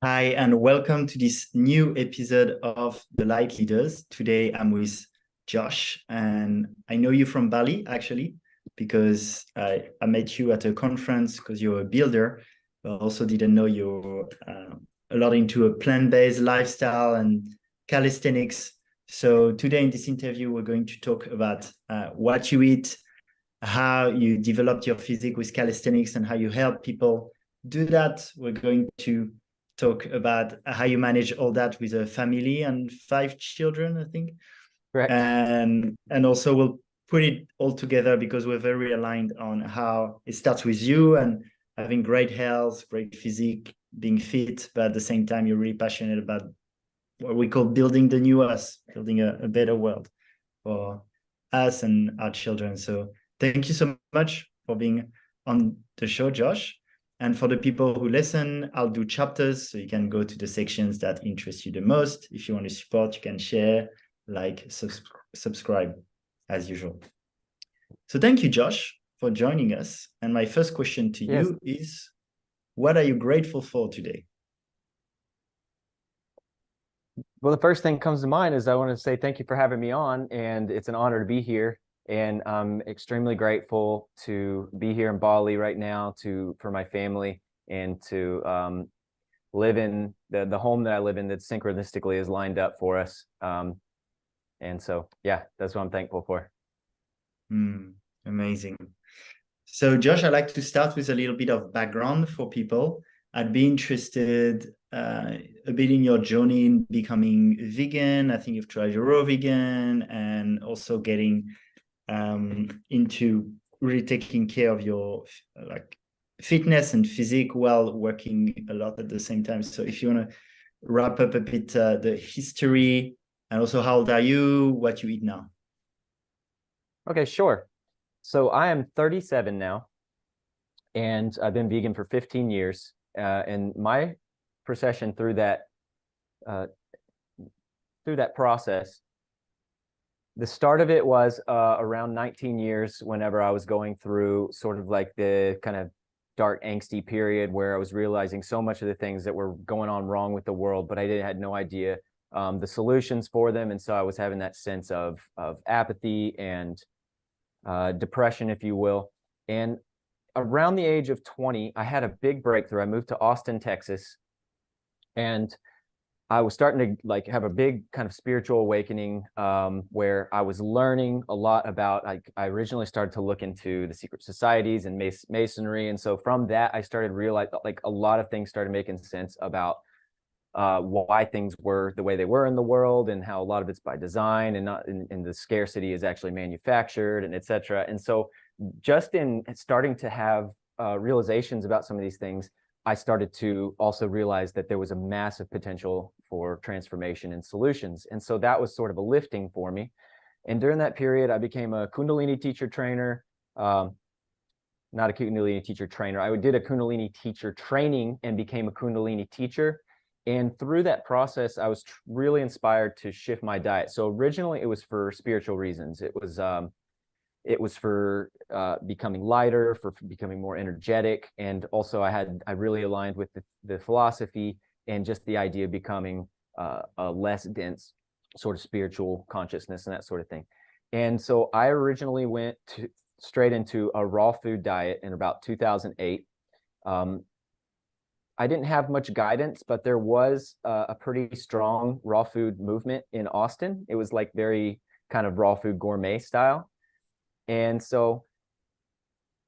Hi, and welcome to this new episode of the Light Leaders. Today I'm with Josh, and I know you from Bali actually, because I met you at a conference because you're a builder, but I also didn't know you're a lot into a plant-based lifestyle and calisthenics. So today in this interview, we're going to talk about what you eat, how you developed your physique with calisthenics, and how you help people do that. We're going to talk about how you manage all that with a family and 5 children, I think. Correct. And also we'll put it all together because we're very aligned on how it starts with you and having great health, great physique, being fit, but at the same time, you're really passionate about what we call building the new us, building a better world for us and our children. So thank you so much for being on the show, Josh. And for the people who listen, I'll do chapters so you can go to the sections that interest you the most. If you want to support, you can share, like, subscribe as usual. So thank you, Josh, for joining us. And my first question to you is, what are you grateful for today? Well, the first thing comes to mind is I want to say thank you for having me on, and it's an honor to be here. And I'm extremely grateful to be here in Bali right now for my family and to live in the home that I live in that synchronistically is lined up for us. And so, yeah, that's what I'm thankful for. Amazing. So, Josh, I'd like to start with a little bit of background for people. I'd be interested a bit in your journey in becoming vegan. I think you've tried raw vegan and also getting into really taking care of your fitness and physique while working a lot at the same time. So if you want to wrap up a bit the history and also how old are you, what you eat now. Okay, sure. So I am 37 now, and I've been vegan for 15 years. And my procession through that process, the start of it was around 19 years, whenever I was going through sort of like the kind of dark, angsty period where I was realizing so much of the things that were going on wrong with the world, but I had no idea the solutions for them. And so I was having that sense of apathy and depression, if you will. And around the age of 20, I had a big breakthrough. I moved to Austin, Texas, and I was starting to have a big kind of spiritual awakening where I was learning a lot about, I originally started to look into the secret societies and masonry. And so from that, I started realizing a lot of things started making sense about why things were the way they were in the world, and how a lot of it's by design and not in the scarcity is actually manufactured, and et cetera. And so just in starting to have realizations about some of these things, I started to also realize that there was a massive potential for transformation and solutions. And so that was sort of a lifting for me. And during that period, I became a Kundalini teacher trainer, not a Kundalini teacher trainer. I did a Kundalini teacher training and became a Kundalini teacher. And through that process, I was really inspired to shift my diet. So originally it was for spiritual reasons. It was for becoming lighter, for becoming more energetic. And also I really aligned with the philosophy and just the idea of becoming a less dense sort of spiritual consciousness and that sort of thing. And so I originally went straight into a raw food diet in about 2008. I didn't have much guidance, but there was a pretty strong raw food movement in Austin. It was like very kind of raw food gourmet style. And so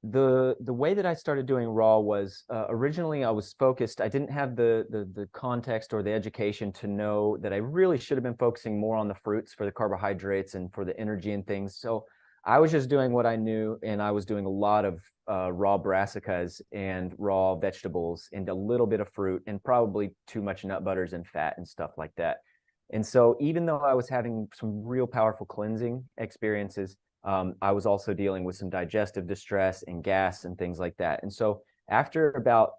the way that I started doing raw was originally I was focused. I didn't have the context or the education to know that I really should have been focusing more on the fruits for the carbohydrates and for the energy and things. So I was just doing what I knew, and I was doing a lot of raw brassicas and raw vegetables and a little bit of fruit and probably too much nut butters and fat and stuff like that. And so even though I was having some real powerful cleansing experiences, I was also dealing with some digestive distress and gas and things like that. And so after about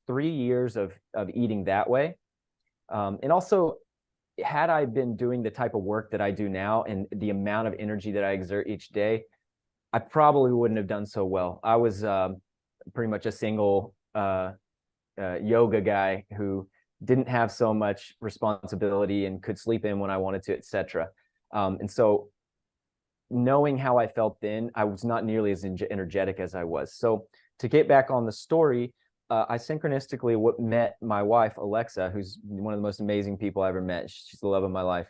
3 years of eating that way, and also had I been doing the type of work that I do now and the amount of energy that I exert each day, I probably wouldn't have done so well. I was pretty much a single yoga guy who didn't have so much responsibility and could sleep in when I wanted to, etc. And so knowing how I felt then, I was not nearly as energetic as I was. So to get back on the story, I synchronistically met my wife, Alexa, who's one of the most amazing people I ever met. She's the love of my life.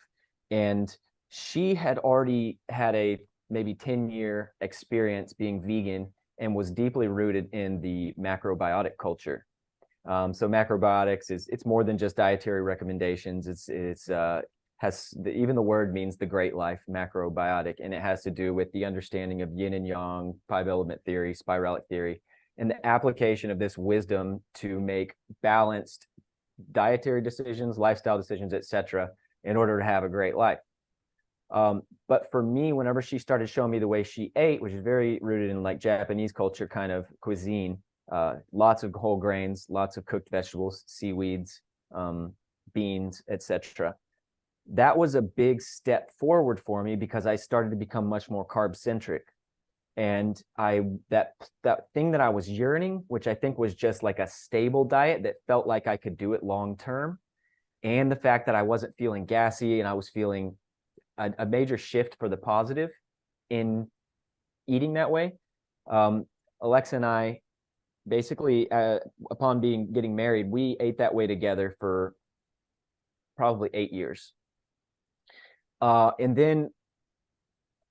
And she had already had a maybe 10-year experience being vegan and was deeply rooted in the macrobiotic culture. So macrobiotics it's more than just dietary recommendations. Even the word means the great life, macrobiotic, and it has to do with the understanding of yin and yang, 5-element theory, spiralic theory, and the application of this wisdom to make balanced dietary decisions, lifestyle decisions, etc., in order to have a great life. But for me, whenever she started showing me the way she ate, which is very rooted in like Japanese culture kind of cuisine, lots of whole grains, lots of cooked vegetables, seaweeds, beans, etc. That was a big step forward for me because I started to become much more carb centric. And that thing that I was yearning, which I think was just like a stable diet that felt like I could do it long term, and the fact that I wasn't feeling gassy and I was feeling a major shift for the positive in eating that way. Alexa and I basically, upon getting married, we ate that way together for probably 8 years. And then,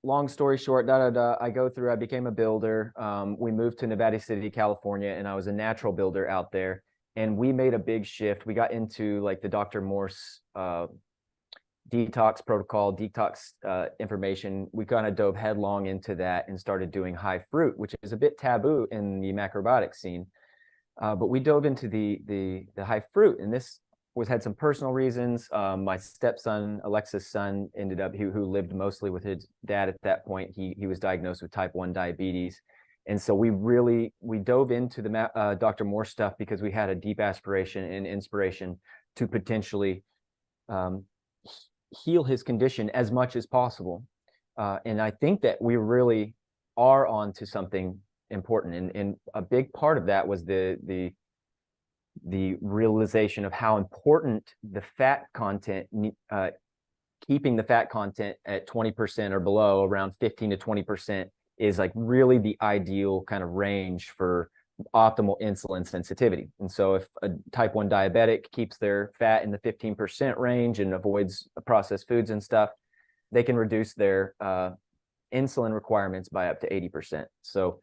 long story short, I became a builder. We moved to Nevada City, California, and I was a natural builder out there. And we made a big shift. We got into like the Dr. Morse detox protocol, detox information. We kind of dove headlong into that and started doing high fruit, which is a bit taboo in the macrobiotic scene. But we dove into the high fruit, and this had some personal reasons. My stepson, Alexa's son, ended up who lived mostly with his dad at that point. He was diagnosed with type 1 diabetes, and so we dove into the Dr. Morse stuff because we had a deep aspiration and inspiration to potentially heal his condition as much as possible. And I think that we really are on to something important. And a big part of that was the realization of how important the fat content, keeping the fat content at 20% or below, around 15 to 20%, is like really the ideal kind of range for optimal insulin sensitivity. And so if a type 1 diabetic keeps their fat in the 15% range and avoids processed foods and stuff, they can reduce their insulin requirements by up to 80%. So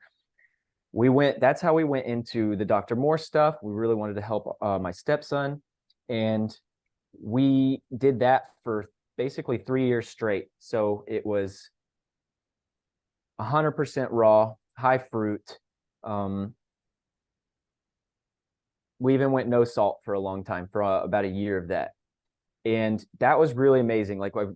that's how we went into the Dr. Morse stuff. We really wanted to help my stepson, and we did that for basically 3 years straight. So it was 100% raw, high fruit. We even went no salt for a long time, for about a year of that. And that was really amazing. Like I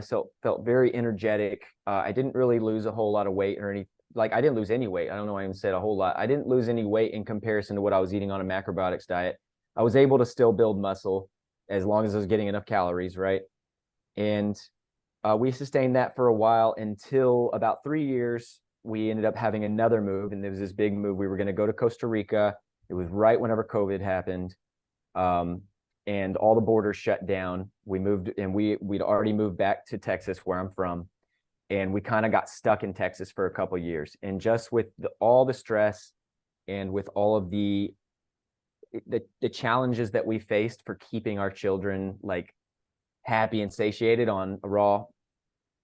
felt very energetic. I didn't really lose a whole lot of weight or anything. Like I didn't lose any weight. I don't know why I even said a whole lot. I didn't lose any weight in comparison to what I was eating on a macrobiotics diet. I was able to still build muscle as long as I was getting enough calories, right? And we sustained that for a while until about 3 years. We ended up having another move, and there was this big move. We were going to go to Costa Rica. It was right whenever COVID happened, and all the borders shut down. We moved, and we'd already moved back to Texas, where I'm from, and we kind of got stuck in Texas for a couple of years. And just with all the stress and with all of the challenges that we faced for keeping our children like happy and satiated on a raw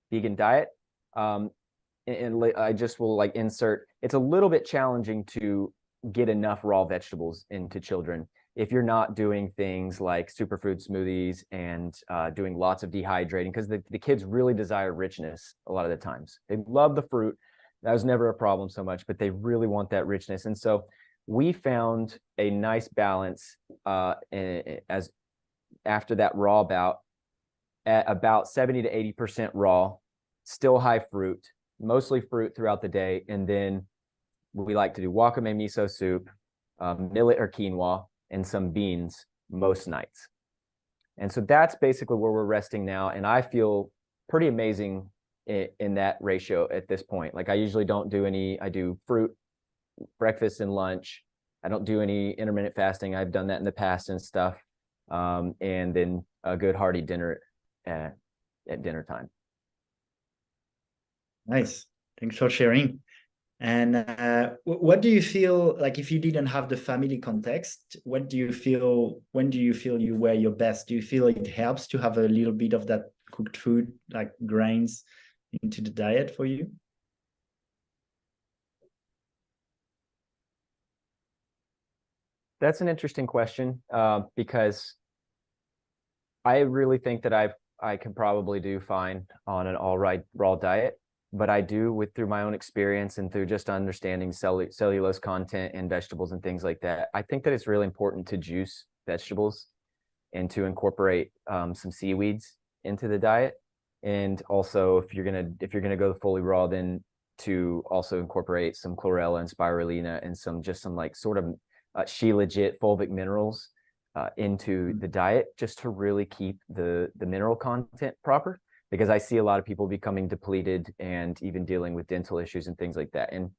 vegan diet, and I just will like insert, it's a little bit challenging to get enough raw vegetables into children if you're not doing things like superfood smoothies and doing lots of dehydrating, because the kids really desire richness a lot of the times. They love the fruit. That was never a problem so much, but they really want that richness. And so we found a nice balance as after that raw bout at about 70 to 80% raw, still high fruit, mostly fruit throughout the day. And then we like to do wakame miso soup, millet or quinoa, and some beans most nights. And so that's basically where we're resting now. And I feel pretty amazing in that ratio at this point. Like I usually don't do I do fruit, breakfast and lunch, I don't do any intermittent fasting. I've done that in the past and stuff. And then a good hearty dinner at dinner time. Nice. Thanks for sharing. And what do you feel like if you didn't have the family context? What do you feel? When do you feel you were your best? Do you feel it helps to have a little bit of that cooked food, like grains, into the diet for you? That's an interesting question, because I really think that I can probably do fine on an all right raw diet, but I do through my own experience and through just understanding cellulose content in vegetables and things like that. I think that it's really important to juice vegetables and to incorporate some seaweeds into the diet. And also, if you're gonna go fully raw, then to also incorporate some chlorella and spirulina and some like sort of shilajit fulvic minerals into the diet, just to really keep the mineral content proper. Because I see a lot of people becoming depleted and even dealing with dental issues and things like that. And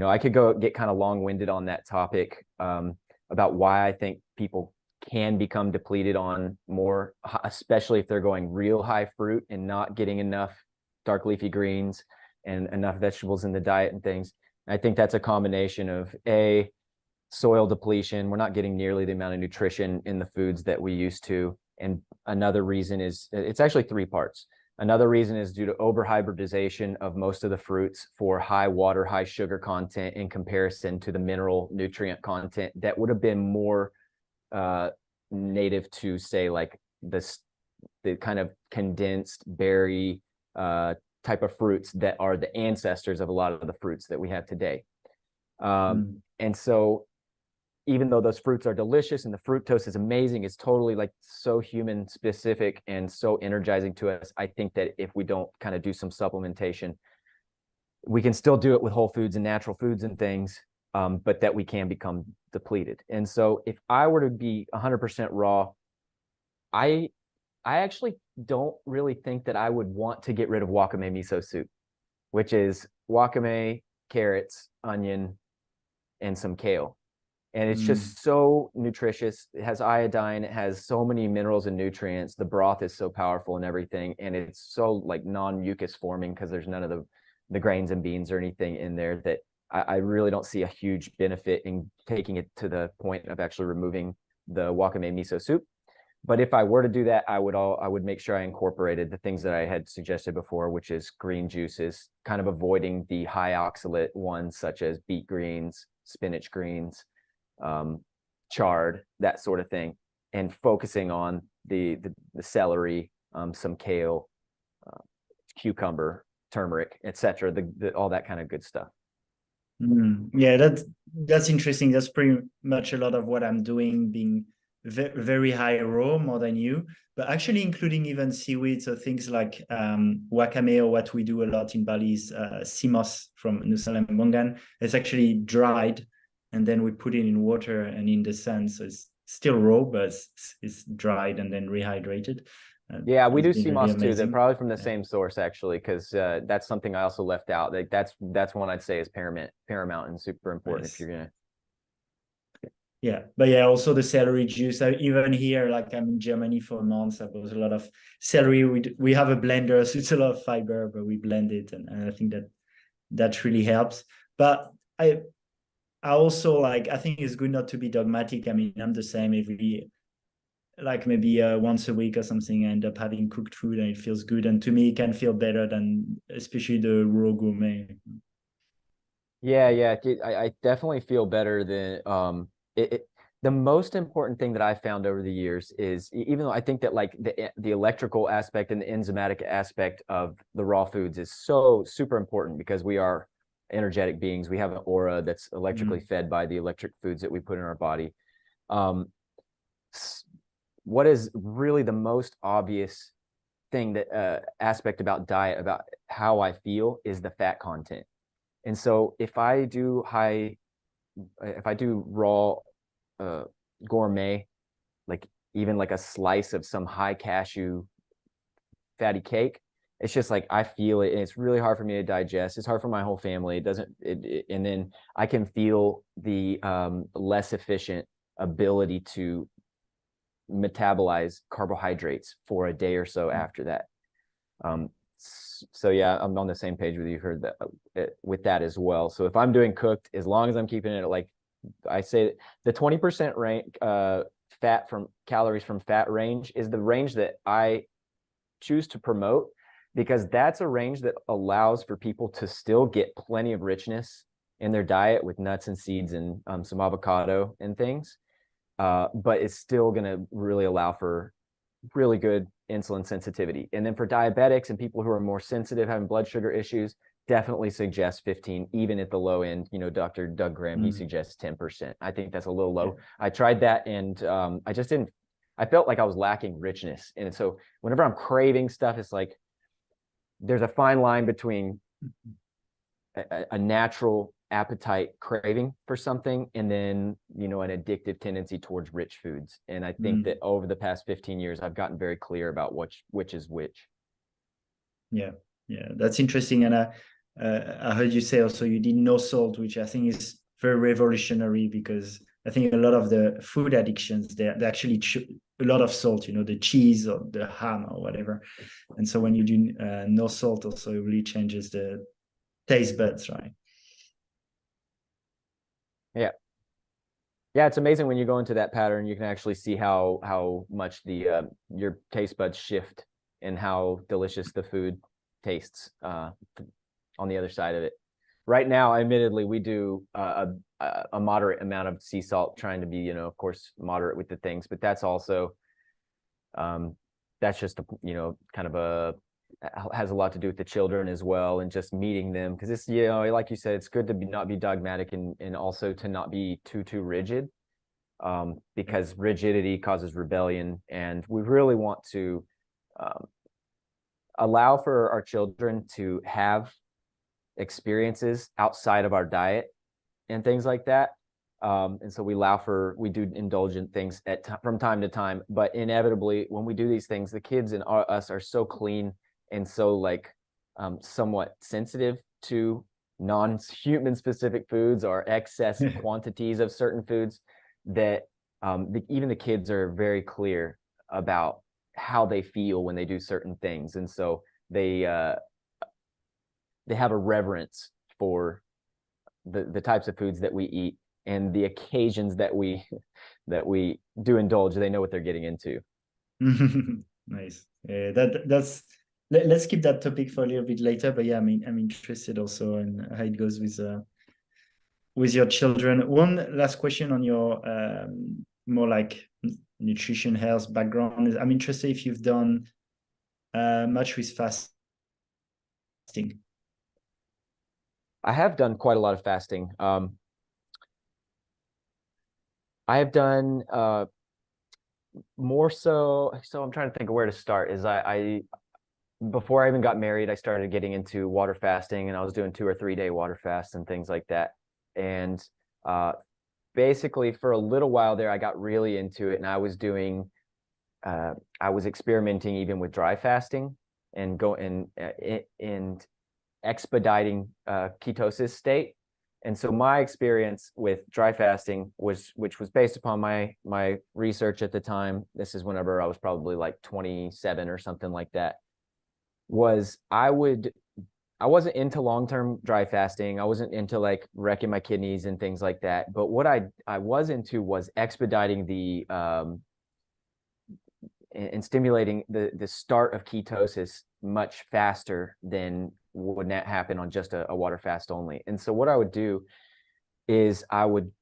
I could get kind of long-winded on that topic, about why I think people can become depleted on more, especially if they're going real high fruit and not getting enough dark leafy greens and enough vegetables in the diet and things. I think that's a combination of soil depletion. We're not getting nearly the amount of nutrition in the foods that we used to. And another reason is, it's actually three parts. Another reason is due to over-hybridization of most of the fruits for high water, high sugar content in comparison to the mineral nutrient content that would have been more native to, say, like the kind of condensed berry type of fruits that are the ancestors of a lot of the fruits that we have today. And so even though those fruits are delicious and the fructose is amazing, it's totally like so human specific and so energizing to us, I think that if we don't kind of do some supplementation, we can still do it with whole foods and natural foods and things, but that we can become depleted. And so if I were to be 100% raw, I actually don't really think that I would want to get rid of wakame miso soup, which is wakame, carrots, onion, and some kale. And it's just so nutritious. It has iodine. It has so many minerals and nutrients. The broth is so powerful and everything. And it's so like non-mucus forming because there's none of the grains and beans or anything in there, that I really don't see a huge benefit in taking it to the point of actually removing the wakame miso soup. But if I were to do that, I would make sure I incorporated the things that I had suggested before, which is green juices, kind of avoiding the high oxalate ones such as beet greens, spinach greens, chard, that sort of thing, and focusing on the celery, some kale, cucumber, turmeric, etc., all that kind of good stuff. Yeah, that's interesting. That's pretty much a lot of what I'm doing, being very high raw, more than you, but actually including even seaweed. So things like wakame, or what we do a lot in Bali is simos from Nusa Lembongan. It's actually dried, and then we put it in water and in the sun. So it's still raw, but it's dried and then rehydrated. Yeah, we do Really CMOS too. They're probably from the Yeah. same source, actually, because that's something I also left out. Like that's one I'd say is paramount and super important. Nice. If you're gonna. Yeah, but yeah, also the celery juice. Even here, like I'm in Germany for months, I bought a lot of celery. We have a blender, so it's a lot of fiber, but we blend it, and I think that really helps. But I also like, I think it's good not to be dogmatic. I mean, I'm the same every, like maybe once a week or something. I end up having cooked food and it feels good, and to me, it can feel better than especially the raw gourmet. Yeah, yeah, I definitely feel better than the most important thing that I found over the years is, even though I think that like the electrical aspect and the enzymatic aspect of the raw foods is so super important, because we are energetic beings. We have an aura that's electrically fed by the electric foods that we put in our body. What is really the most obvious thing that aspect about diet, about how I feel, is the fat content. And so if I do raw gourmet, like even like a slice of some high cashew fatty cake, it's just like I feel it, and it's really hard for me to digest. It's hard for my whole family. It doesn't and then I can feel the less efficient ability to metabolize carbohydrates for a day or so after that. So yeah, I'm on the same page with you. Heard that with that as well. So if I'm doing cooked, as long as I'm keeping it like I say, the 20% range, fat from calories from fat range is the range that I choose to promote, because that's a range that allows for people to still get plenty of richness in their diet with nuts and seeds and some avocado and things. But it's still going to really allow for really good insulin sensitivity. And then for diabetics and people who are more sensitive, having blood sugar issues, definitely suggest 15, even at the low end. You know, Dr. Doug Graham, he suggests 10%. I think that's a little low. Yeah. I tried that, and I just didn't, I felt like I was lacking richness. And so whenever I'm craving stuff, it's like there's a fine line between a natural appetite craving for something and then, you know, an addictive tendency towards rich foods. And I think that over the past 15 years, I've gotten very clear about which is which. Yeah, that's interesting. And I heard you say also you did no salt, which I think is very revolutionary, because I think a lot of the food addictions, they actually a lot of salt, you know, the cheese or the ham or whatever. And so when you do no salt, also it really changes the taste buds, right? Yeah, it's amazing when you go into that pattern, you can actually see how much the your taste buds shift and how delicious the food tastes on the other side of it. Right now, admittedly, we do a moderate amount of sea salt, trying to be, you know, of course, moderate with the things, but that's also that's just a, you know, kind of has a lot to do with the children as well, and just meeting them, because it's, you know, like you said, it's good to not be dogmatic, and also to not be too rigid, because rigidity causes rebellion, and we really want to allow for our children to have experiences outside of our diet and things like that. And so we do indulgent things from time to time, but inevitably when we do these things, the kids and us are so clean and so like somewhat sensitive to non-human specific foods or excess quantities of certain foods that even the kids are very clear about how they feel when they do certain things. And so they have a reverence for the types of foods that we eat and the occasions that we do indulge. They know what they're getting into. Nice. That's let's keep that topic for a little bit later. But yeah, I mean, I'm interested also in how it goes with your children. One last question on your more like nutrition health background is, I'm interested if you've done much with fasting. I have done quite a lot of fasting. I have done more so I'm trying to think of where to start. Is I before I even got married, I started getting into water fasting, and I was doing 2 or 3 day water fasts and things like that. And basically for a little while there, I got really into it, and I was experimenting even with dry fasting and and expediting ketosis state. And so my experience with dry fasting which was based upon my research at the time, this is whenever I was probably like 27 or something like that, was I wasn't into long-term dry fasting. I wasn't into like wrecking my kidneys and things like that. But what I was into was expediting the and stimulating the start of ketosis much faster than would not happen on just a water fast only. And so what I would do is I would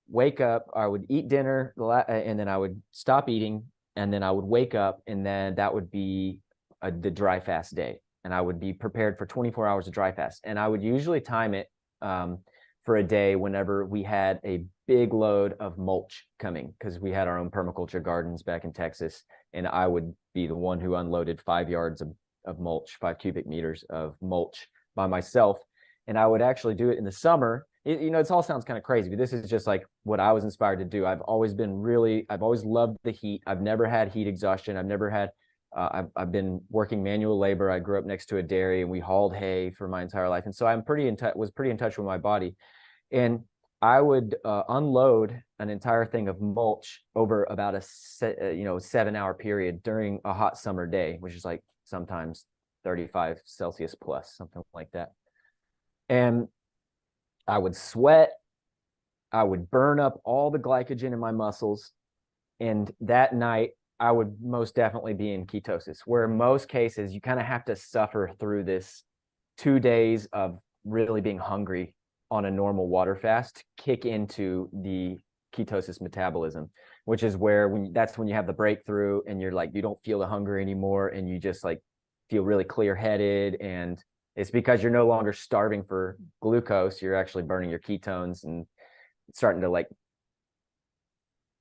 wake up, I would eat dinner, and then I would stop eating, and then I would wake up, and then that would be the dry fast day. And I would be prepared for 24 hours of dry fast. And I would usually time it for a day whenever we had a big load of mulch coming, because we had our own permaculture gardens back in Texas. And I would be the one who unloaded 5 yards of mulch, 5 cubic meters of mulch by myself. And I would actually do it in the summer. It all sounds kind of crazy, but this is just like what I was inspired to do. I've always loved the heat. I've never had heat exhaustion. I've never had I've been working manual labor. I grew up next to a dairy, and we hauled hay for my entire life, and so I'm was pretty in touch with my body. And I would unload an entire thing of mulch over about a 7-hour period during a hot summer day, which is like sometimes 35 Celsius plus, something like that. And I would sweat. I would burn up all the glycogen in my muscles. And that night, I would most definitely be in ketosis, where in most cases, you kind of have to suffer through this 2 days of really being hungry on a normal water fast, kick into the ketosis metabolism, which is where that's when you have the breakthrough and you're like, you don't feel the hunger anymore. And you just like feel really clear headed. And it's because you're no longer starving for glucose. You're actually burning your ketones and starting to like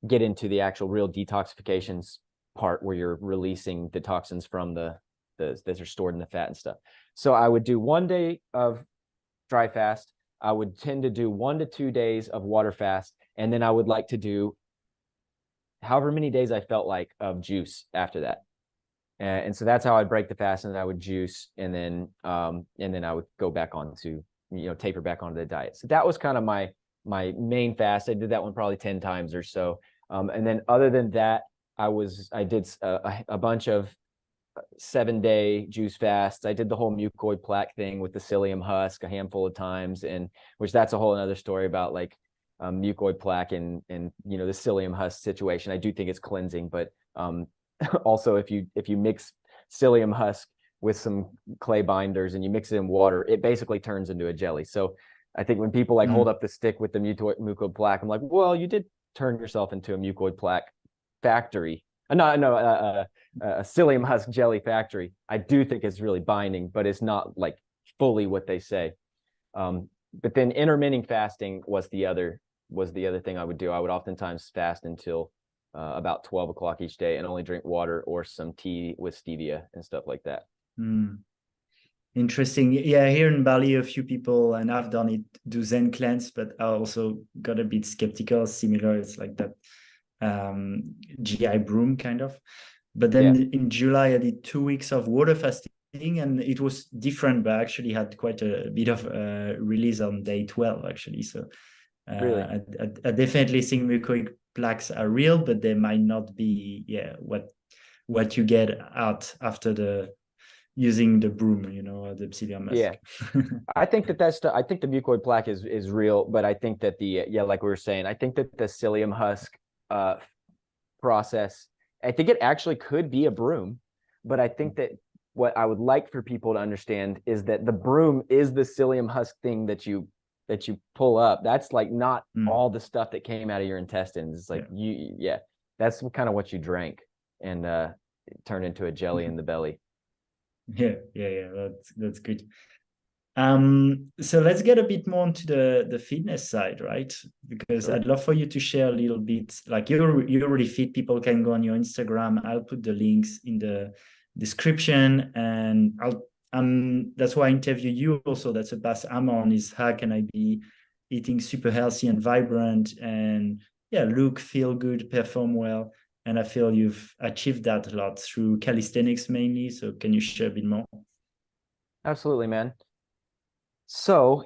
get into the actual real detoxifications part where you're releasing the toxins from the that are stored in the fat and stuff. So I would do 1 day of dry fast. I would tend to do 1 to 2 days of water fast. And then I would like to do however many days I felt like of juice after that. And so that's how I'd break the fast, and I would juice, and then I would go back on to, taper back onto the diet. So that was kind of my main fast. I did that one probably 10 times or so. And then other than that, I did a bunch of 7-day juice fasts. I did the whole mucoid plaque thing with the psyllium husk a handful of times, and which that's a whole another story about like mucoid plaque and the psyllium husk situation. I do think it's cleansing, but also if you mix psyllium husk with some clay binders and you mix it in water, it basically turns into a jelly. So I think when people like hold up the stick with the mucoid plaque, I'm like, well, you did turn yourself into a mucoid plaque factory. A psyllium husk jelly factory. I do think it's really binding, but it's not like fully what they say. But then intermittent fasting was the other thing I would do. I would oftentimes fast until about 12 o'clock each day and only drink water or some tea with stevia and stuff like that. Interesting. Yeah, here in Bali, a few people, and I've done it, do Zen cleanse, but I also got a bit skeptical. Similar, it's like that GI broom kind of. But then in July, I did 2 weeks of water fasting, and it was different, but I actually had quite a bit of release on day 12, actually. So really, I definitely think mucoid plaques are real, but they might not be what you get out after using the broom, the psyllium musk. Yeah. I think I think the mucoid plaque is real, but I think that like we were saying, I think that the psyllium husk process, I think it actually could be a broom, but I think that what I would like for people to understand is that the broom is the psyllium husk thing that you pull up. That's like not all the stuff that came out of your intestines. It's like that's kind of what you drank and it turned into a jelly in the belly. Yeah, that's good. So let's get a bit more into the fitness side, right? Because Sure. I'd love for you to share a little bit. Like you're really fit. People can go on your Instagram. I'll put the links in the description, and that's why I interview you also. That's a path I'm on, is how can I be eating super healthy and vibrant and look, feel good, perform well. And I feel you've achieved that a lot through calisthenics mainly. So can you share a bit more? Absolutely, man. So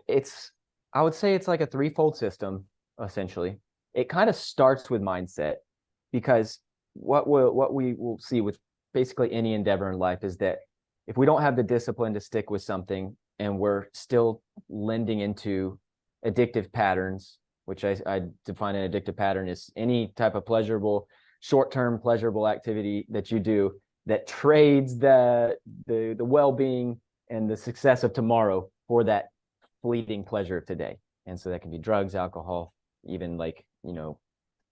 I would say it's like a threefold system, essentially. It kind of starts with mindset, because what we will see with basically any endeavor in life is that if we don't have the discipline to stick with something and we're still lending into addictive patterns, which I define an addictive pattern as any type of short-term pleasurable activity that you do that trades the well-being and the success of tomorrow for that fleeting pleasure of today. And so that can be drugs, alcohol, even like,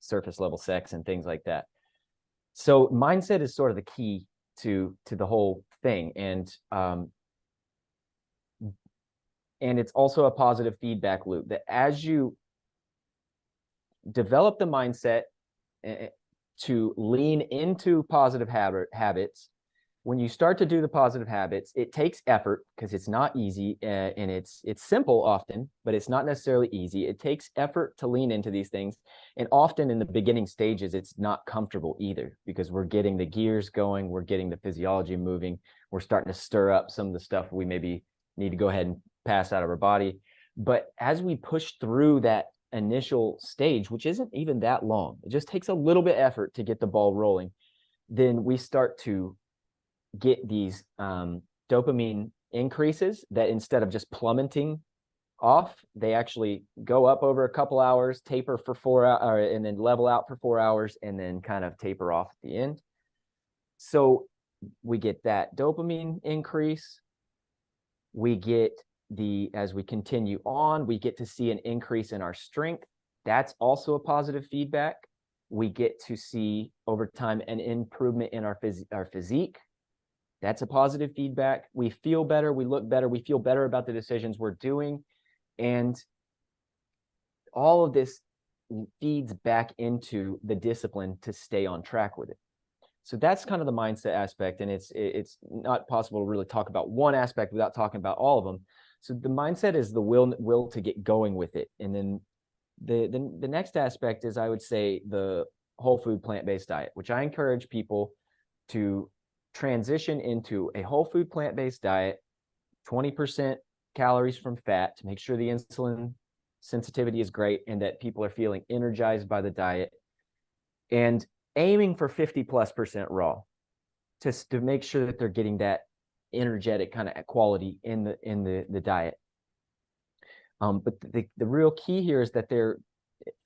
surface level sex and things like that. So mindset is sort of the key to the whole thing. And it's also a positive feedback loop that as you develop the mindset to lean into positive habits, when you start to do the positive habits, it takes effort because it's not easy, and it's simple often, but it's not necessarily easy. It takes effort to lean into these things. And often in the beginning stages, it's not comfortable either, because we're getting the gears going, we're getting the physiology moving, we're starting to stir up some of the stuff we maybe need to go ahead and pass out of our body. But as we push through that initial stage, which isn't even that long, it just takes a little bit of effort to get the ball rolling, then we start to get these dopamine increases that, instead of just plummeting off, they actually go up over a couple hours, taper for 4 hours, and then level out for 4 hours, and then kind of taper off at the end. So we get that dopamine increase. We get as we continue on, we get to see an increase in our strength. That's also a positive feedback. We get to see over time an improvement in our physique. That's a positive feedback. We feel better, we look better, we feel better about the decisions we're doing. And all of this feeds back into the discipline to stay on track with it. So that's kind of the mindset aspect. And it's not possible to really talk about one aspect without talking about all of them. So the mindset is the will to get going with it. And then the next aspect is, I would say, the whole food plant-based diet, which I encourage people to transition into a whole food plant-based diet, 20% calories from fat, to make sure the insulin sensitivity is great and that people are feeling energized by the diet, and aiming for 50+% raw, just to make sure that they're getting that energetic kind of quality in the diet. But the real key here is that they're,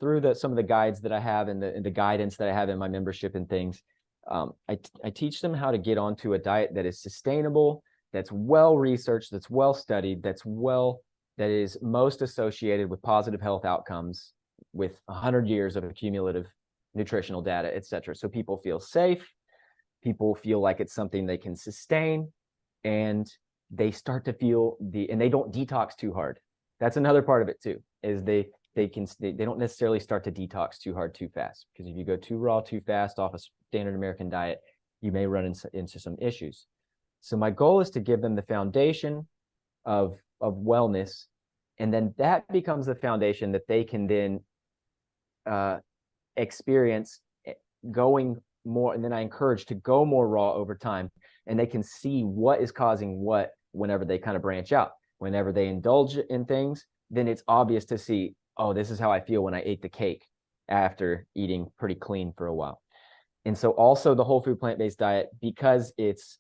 through some of the guides that I have and the guidance that I have in my membership and things, I teach them how to get onto a diet that is sustainable, that's well researched, that's well studied, that is most associated with positive health outcomes, with 100 years of accumulative nutritional data, etc. So people feel safe, people feel like it's something they can sustain, and they start to feel and they don't detox too hard. That's another part of it too, is they don't necessarily start to detox too hard too fast, because if you go too raw too fast off a standard American diet, you may run into some issues. So my goal is to give them the foundation of wellness, and then that becomes the foundation that they can then experience going more. And then I encourage to go more raw over time, and they can see what is causing what whenever they kind of branch out. Whenever they indulge in things, then it's obvious to see, oh, this is how I feel when I ate the cake after eating pretty clean for a while. And so also the whole food plant-based diet, because it's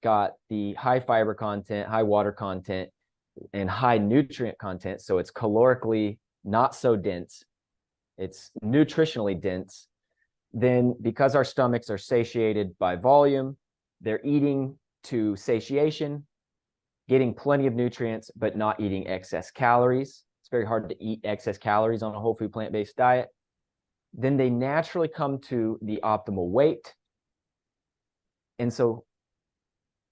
got the high fiber content, high water content, and high nutrient content, so it's calorically not so dense, it's nutritionally dense, then because our stomachs are satiated by volume, they're eating to satiation, getting plenty of nutrients, but not eating excess calories. It's very hard to eat excess calories on a whole food plant-based diet. Then they naturally come to the optimal weight. And so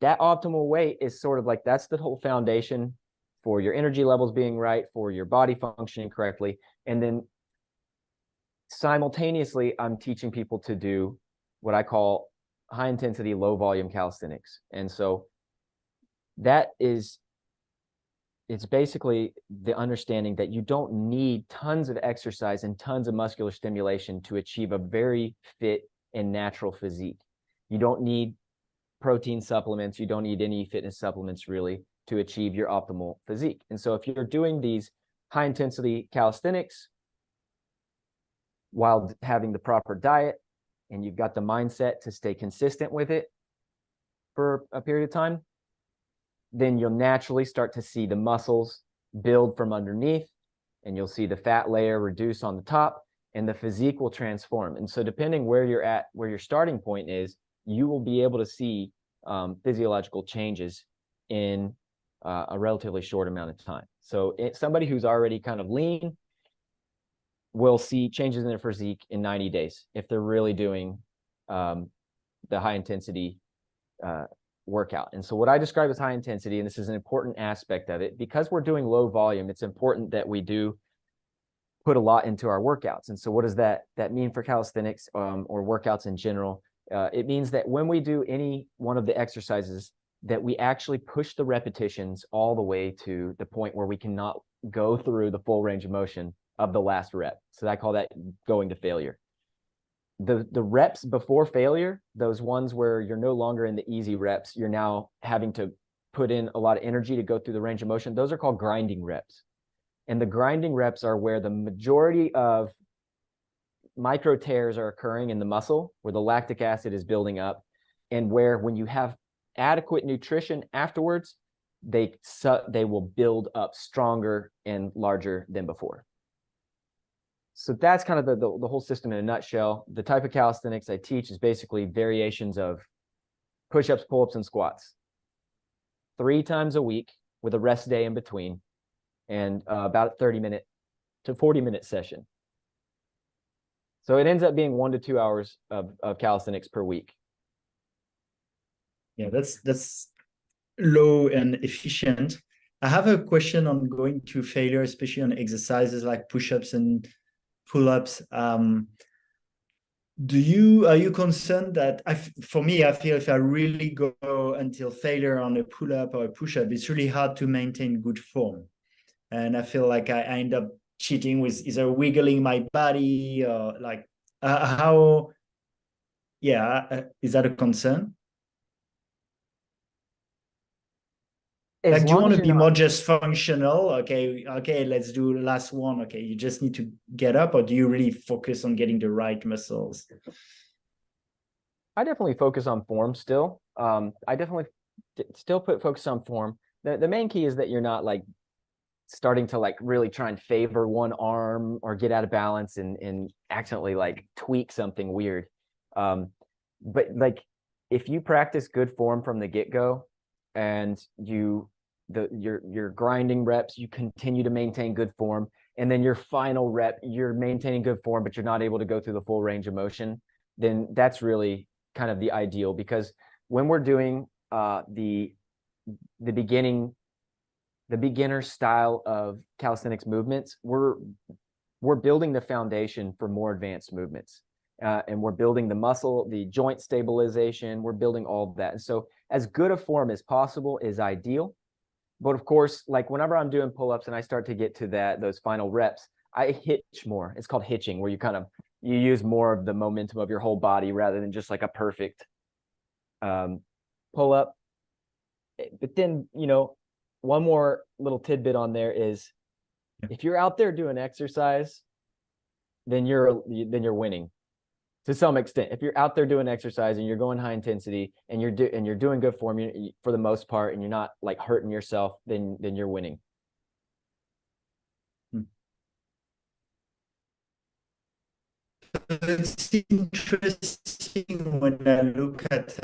that optimal weight is sort of like, that's the whole foundation for your energy levels being right, for your body functioning correctly. And then simultaneously, I'm teaching people to do what I call high intensity, low volume calisthenics. And so it's basically the understanding that you don't need tons of exercise and tons of muscular stimulation to achieve a very fit and natural physique. You don't need protein supplements. You don't need any fitness supplements really to achieve your optimal physique. And so if you're doing these high intensity calisthenics while having the proper diet, and you've got the mindset to stay consistent with it for a period of time, then you'll naturally start to see the muscles build from underneath, and you'll see the fat layer reduce on the top, and the physique will transform. And so depending where you're at, where your starting point is, you will be able to see physiological changes in a relatively short amount of time. So somebody who's already kind of lean will see changes in their physique in 90 days if they're really doing the high intensity workout. And so what I describe as high intensity, and this is an important aspect of it, because we're doing low volume, it's important that we do put a lot into our workouts. And so what does that mean for calisthenics or workouts in general? It means that when we do any one of the exercises, that we actually push the repetitions all the way to the point where we cannot go through the full range of motion of the last rep. So I call that going to failure. The reps before failure, those ones where you're no longer in the easy reps, you're now having to put in a lot of energy to go through the range of motion. Those are called grinding reps. And the grinding reps are where the majority of micro tears are occurring in the muscle, where the lactic acid is building up, and where when you have adequate nutrition afterwards, they will build up stronger and larger than before. So that's kind of the whole system in a nutshell. The type of calisthenics I teach is basically variations of push-ups, pull-ups, and squats 3 times a week with a rest day in between, and about a 30-minute to 40-minute session. So it ends up being 1 to 2 hours of calisthenics per week. Yeah, that's low and efficient. I have a question on going to failure, especially on exercises like push-ups and pull-ups. Are you concerned that for me, I feel if I really go until failure on a pull-up or a push-up, it's really hard to maintain good form. And I feel like I end up cheating with either wiggling my body or like is that a concern? As Like, do you long want as to you're be not, more just functional? Okay, let's do the last one. Okay, you just need to get up, or do you really focus on getting the right muscles? I definitely focus on form still. I definitely still focus on form. The main key is that you're not like starting to like really try and favor one arm or get out of balance and accidentally like tweak something weird. But like if you practice good form from the get-go and your grinding reps, you continue to maintain good form, and then your final rep, you're maintaining good form, but you're not able to go through the full range of motion, then that's really kind of the ideal. Because when we're doing the beginner style of calisthenics movements, we're building the foundation for more advanced movements. And we're building the muscle, the joint stabilization, we're building all of that. And so as good a form as possible is ideal. But of course, like whenever I'm doing pull-ups and I start to get to those final reps, I hitch more. It's called hitching, where you use more of the momentum of your whole body rather than just like a perfect pull-up. But then, one more little tidbit on there is if you're out there doing exercise, then you're winning to some extent. If you're out there doing exercise and you're going high intensity and you're doing good form for the most part, and you're not like hurting yourself, then you're winning. It's interesting when I look at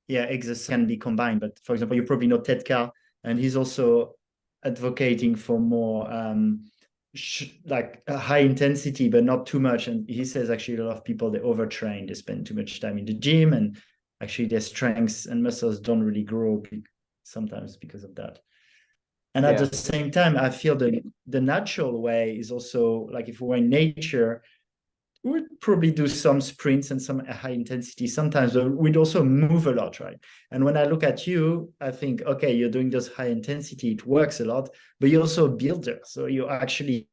exercise can be combined. But for example, you probably know Ted Carr, and he's also advocating for more like a high intensity, but not too much. And he says actually a lot of people, they overtrain, they spend too much time in the gym, and actually their strengths and muscles don't really grow sometimes because of that. And at the same time, I feel the natural way is also like if we were in nature, we'd probably do some sprints and some high intensity sometimes, but we'd also move a lot, right? And when I look at you, I think, okay, you're doing those high intensity, it works a lot, but you're also a builder. So you're actually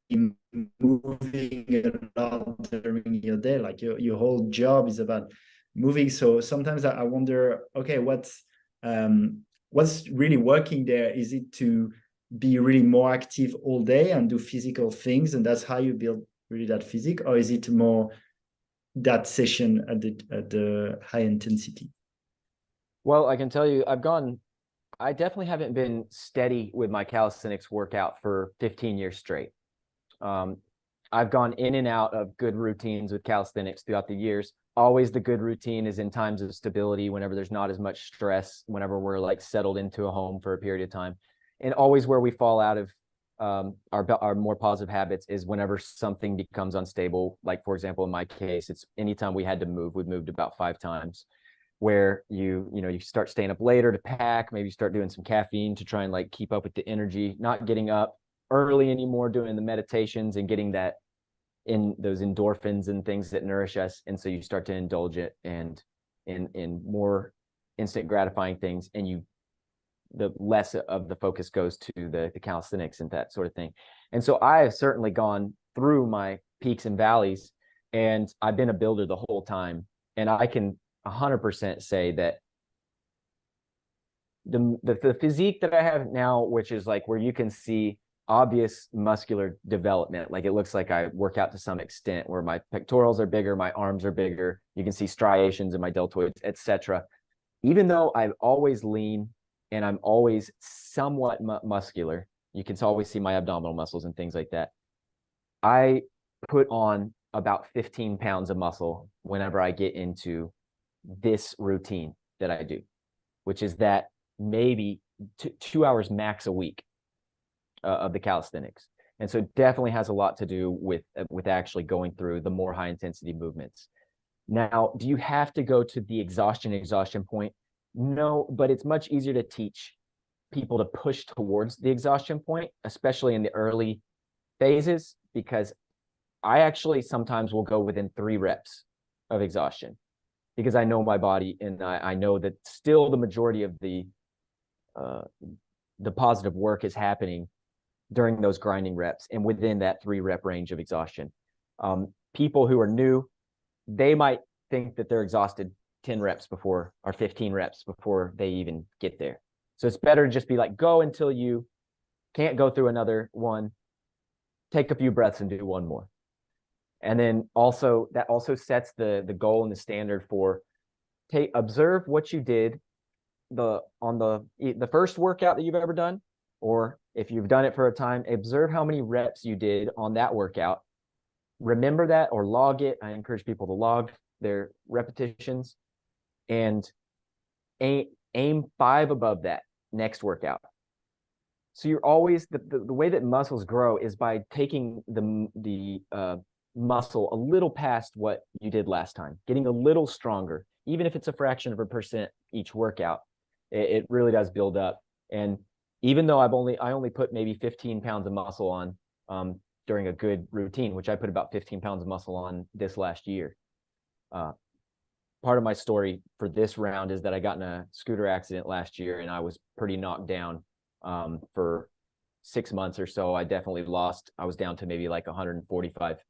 moving a lot during your day. Like your whole job is about moving. So sometimes I wonder, okay, what's really working there? Is it to be really more active all day and do physical things, and that's how you build really that physique, or is it more that session at the high intensity? Well, I can tell you, I definitely haven't been steady with my calisthenics workout for 15 years straight. I've gone in and out of good routines with calisthenics throughout the years. Always the good routine is in times of stability, whenever there's not as much stress, whenever we're like settled into a home for a period of time. And always where we fall out of our more positive habits is whenever something becomes unstable. Like, for example, in my case, it's anytime we had to move, we've moved about 5 times, where you start staying up later to pack, maybe you start doing some caffeine to try and like keep up with the energy, not getting up early anymore, doing the meditations and getting that in those endorphins and things that nourish us. And so you start to indulge it and in more instant gratifying things, and the less of the focus goes to the calisthenics and that sort of thing. And so I have certainly gone through my peaks and valleys, and I've been a builder the whole time. And I can 100% say that the physique that I have now, which is like where you can see obvious muscular development, like it looks like I work out to some extent, where my pectorals are bigger, my arms are bigger, you can see striations in my deltoids, etc. Even though I'm always lean and I'm always somewhat muscular, you can always see my abdominal muscles and things like that. I put on about 15 pounds of muscle whenever I get into this routine that I do, which is that maybe 2 hours max a week of the calisthenics. And so it definitely has a lot to do with actually going through the more high intensity movements. Now, do you have to go to the exhaustion point? No, but it's much easier to teach people to push towards the exhaustion point, especially in the early phases, because I actually sometimes will go within 3 reps of exhaustion, because I know my body, and I know that still the majority of the positive work is happening during those grinding reps and within that 3-rep range of exhaustion. People who are new, they might think that they're exhausted 10 reps before, or 15 reps before they even get there. So it's better to just be like, go until you can't go through another one, take a few breaths and do one more. And then also that also sets the goal and the standard for observe what you did on the first workout that you've ever done, or if you've done it for a time, observe how many reps you did on that workout. Remember that, or log it. I encourage people to log their repetitions, and aim 5 above that next workout. So you're always the way that muscles grow is by taking the muscle a little past what you did last time, getting a little stronger, even if it's a fraction of a percent each workout. It really does build up. And even though I only put maybe 15 pounds of muscle on during a good routine, which I put about 15 pounds of muscle on this last year. Part of my story for this round is that I got in a scooter accident last year, and I was pretty knocked down for 6 months or so. I was down to maybe like 145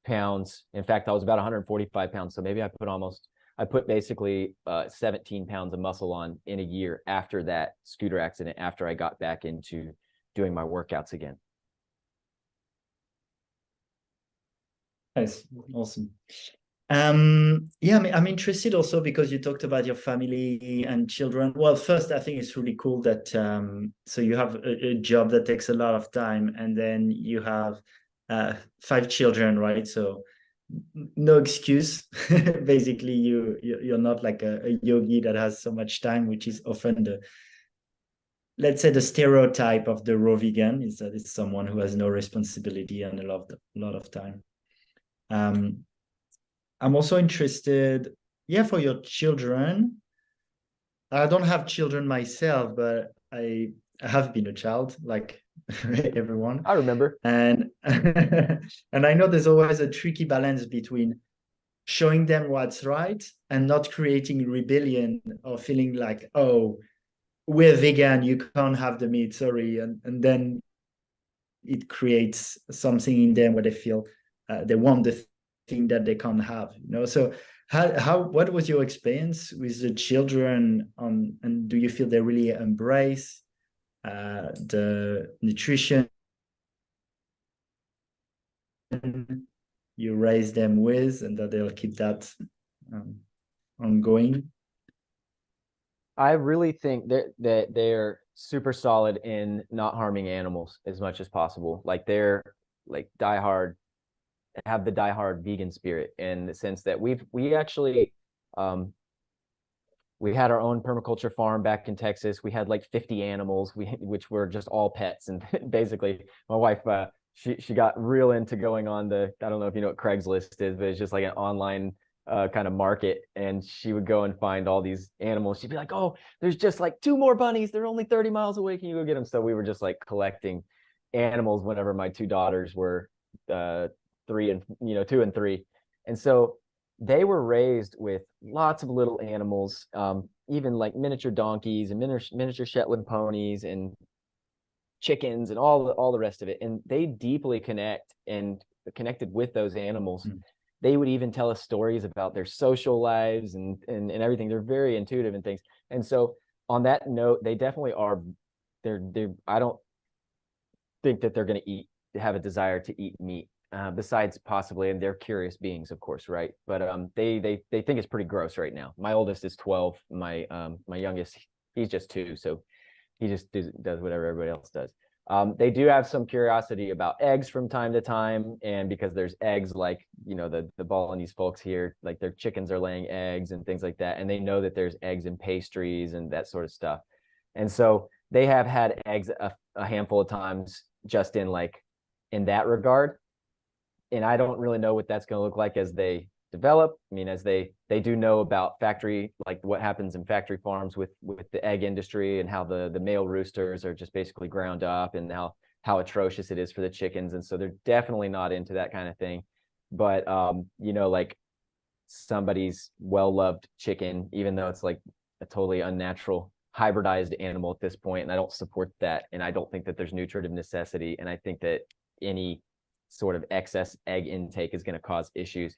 pounds. In fact, I was about 145 pounds. So maybe I put basically 17 pounds of muscle on in a year after that scooter accident, after I got back into doing my workouts again. Nice. Awesome. Yeah, I'm interested also because you talked about your family and children. Well, first, I think it's really cool that so you have a job that takes a lot of time, and then you have 5 children, right? So no excuse. Basically, you're not like a yogi that has so much time, which is often let's say the stereotype of the raw vegan, is that it's someone who has no responsibility and a lot of time. I'm also interested, for your children. I don't have children myself, but I have been a child, like everyone. I remember. And and I know there's always a tricky balance between showing them what's right and not creating rebellion or feeling like, oh, we're vegan, you can't have the meat, sorry. And then it creates something in them where they feel they want the thing that they can't have, So what was your experience with the children and do you feel they really embrace the nutrition you raise them with, and that they'll keep that ongoing? I really think that they're super solid in not harming animals as much as possible. Like they're like have the diehard vegan spirit, in the sense that we actually we had our own permaculture farm back in Texas. We had like 50 animals, which were just all pets. And basically my wife, she got real into going on I don't know if you know what Craigslist is, but it's just like an online kind of market. And she would go and find all these animals. She'd be like, oh, there's just like 2 more bunnies. They're only 30 miles away. Can you go get them? So we were just like collecting animals whenever my 2 daughters were 2 and 3. And so they were raised with lots of little animals, even like miniature donkeys and miniature Shetland ponies and chickens and all the rest of it. And they deeply connected with those animals. They would even tell us stories about their social lives and everything. They're very intuitive and things. And so on that note, they definitely are. I don't think that they're going to have a desire to eat meat, besides possibly, and they're curious beings, of course, right? But they think it's pretty gross right now. My oldest is 12. My youngest, he's just 2, so he just does whatever everybody else does. They do have some curiosity about eggs from time to time, and because there's eggs, like the Balinese folks here, like their chickens are laying eggs and things like that, and they know that there's eggs in pastries and that sort of stuff. And so they have had eggs a handful of times, just in that regard. And I don't really know what that's going to look like as they develop. I mean, as they do know about factory, like what happens in factory farms with the egg industry, and how the male roosters are just basically ground up, and how atrocious it is for the chickens. And so they're definitely not into that kind of thing. But like somebody's well-loved chicken, even though it's like a totally unnatural hybridized animal at this point, and I don't support that. And I don't think that there's nutritive necessity. And I think that any sort of excess egg intake is going to cause issues.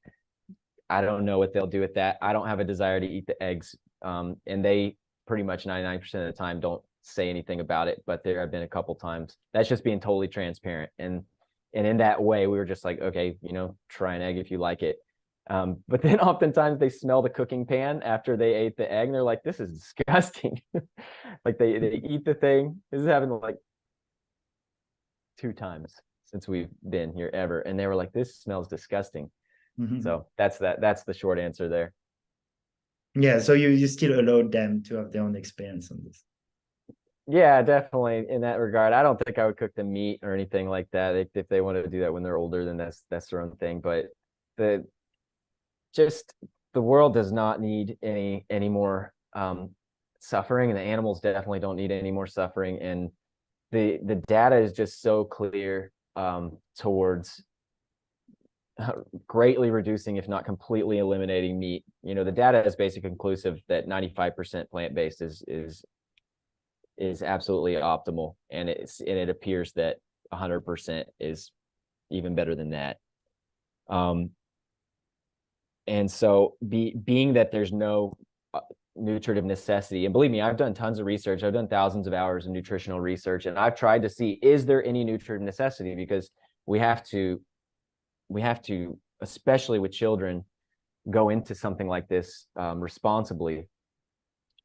I don't know what they'll do with that. I don't have a desire to eat the eggs. And they pretty much 99% of the time don't say anything about it, but there have been a couple times. That's just being totally transparent. And in that way, we were just like, okay, try an egg if you like it. But then oftentimes they smell the cooking pan after they ate the egg, and they're like, this is disgusting. Like they eat the thing. This is happened like 2 times since we've been here ever. And they were like, this smells disgusting. So that's the short answer there. Yeah, so you still allowed them to have their own experience on this. Yeah, definitely in that regard. I don't think I would cook them meat or anything like that. If they wanted to do that when they're older, then that's their own thing. But the world does not need any more suffering, and the animals definitely don't need any more suffering. And the data is just so clear towards greatly reducing, if not completely eliminating meat. The data is basically conclusive that 95% plant-based is absolutely optimal, and it appears that 100% is even better than that. And so being that there's no nutritive necessity, and believe me, I've done tons of research. I've done thousands of hours of nutritional research, and I've tried to see, is there any nutritive necessity? Because we have to, especially with children, go into something like this responsibly.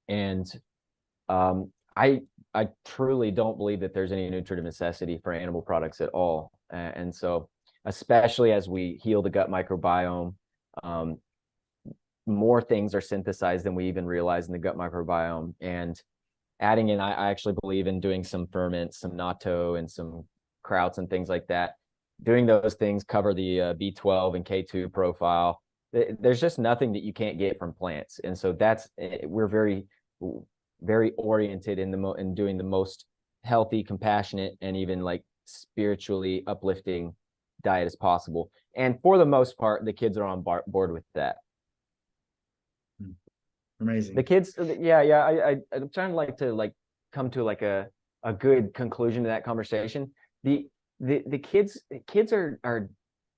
And I truly don't believe that there's any nutritive necessity for animal products at all. And so, especially as we heal the gut microbiome, more things are synthesized than we even realize in the gut microbiome. And adding in, I actually believe in doing some ferments, some natto and some krauts and things like that. Doing those things cover the B12 and K2 profile. There's just nothing that you can't get from plants. And so we're very, very oriented in doing the most healthy, compassionate, and even like spiritually uplifting diet as possible. And for the most part, the kids are on board with that. Amazing. The kids, yeah. I'm trying to come to a good conclusion to that conversation. The kids are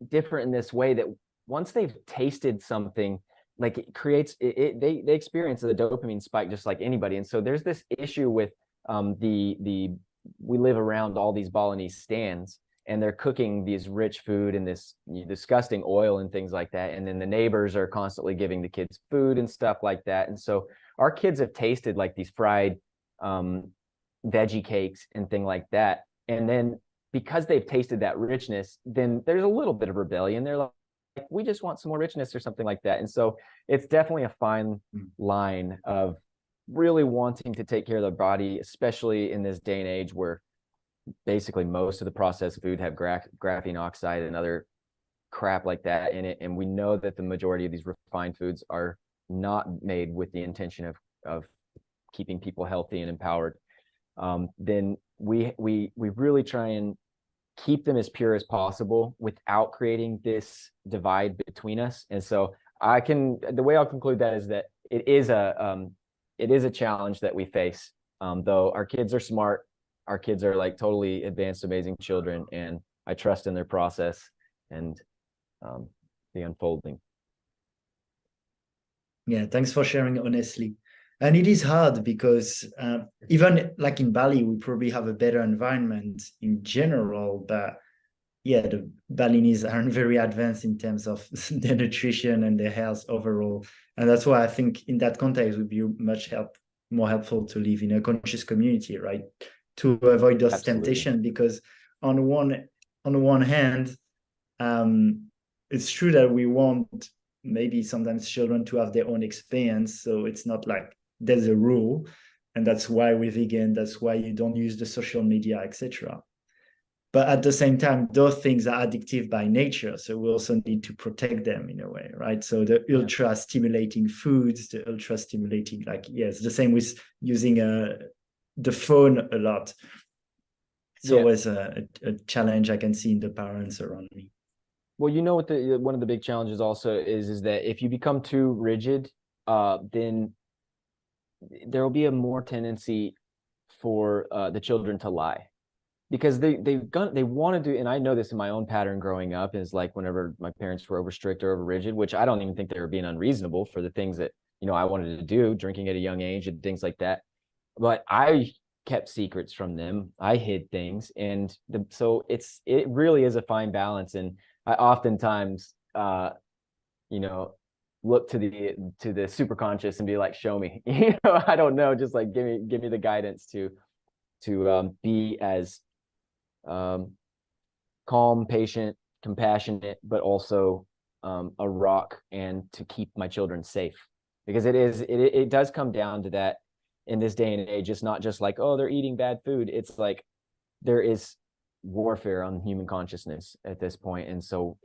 different in this way, that once they've tasted something, like it creates they experience the dopamine spike just like anybody. And so there's this issue with we live around all these Balinese stands, and they're cooking these rich food and this disgusting oil and things like that. And then the neighbors are constantly giving the kids food and stuff like that. And so our kids have tasted like these fried veggie cakes and thing like that. And then because they've tasted that richness, then there's a little bit of rebellion. They're like, we just want some more richness or something like that. And so it's definitely a fine line of really wanting to take care of the body, especially in this day and age where basically most of the processed food have graphene oxide and other crap like that in it. And we know that the majority of these refined foods are not made with the intention of keeping people healthy and empowered. Then we really try and keep them as pure as possible without creating this divide between us. And so the way I'll conclude that is that it is a challenge that we face. Though our kids are smart, our kids are like totally advanced, amazing children, and I trust in their process and the unfolding. Yeah, thanks for sharing honestly. And it is hard because even like in Bali, we probably have a better environment in general, but yeah, the Balinese aren't very advanced in terms of their nutrition and their health overall. And that's why I think in that context it would be more helpful to live in a conscious community, right? To avoid those temptations, because on one hand, it's true that we want maybe sometimes children to have their own experience. So it's not like there's a rule, and that's why we're vegan. That's why you don't use the social media, etc. But at the same time, those things are addictive by nature. So we also need to protect them in a way, right? So the ultra stimulating foods, the ultra stimulating, like, yes, the same with using the phone a lot. It's always a challenge I can see in the parents around me. Well, you know what one of the big challenges also is that if you become too rigid, then there will be a more tendency for the children to lie, because they want to do. And I know this in my own pattern growing up, is like whenever my parents were over strict or over rigid, which I don't even think they were being unreasonable for the things that, you know, I wanted to do, drinking at a young age and things like that. But I kept secrets from them. I hid things. And so it really is a fine balance. And I oftentimes, you know, look to the super conscious and be like, show me, you know, I don't know, just like give me the guidance to be as calm, patient, compassionate, but also a rock, and to keep my children safe, because it does come down to that in this day and age. It's not just like, oh, they're eating bad food. It's like there is warfare on human consciousness at this point, and so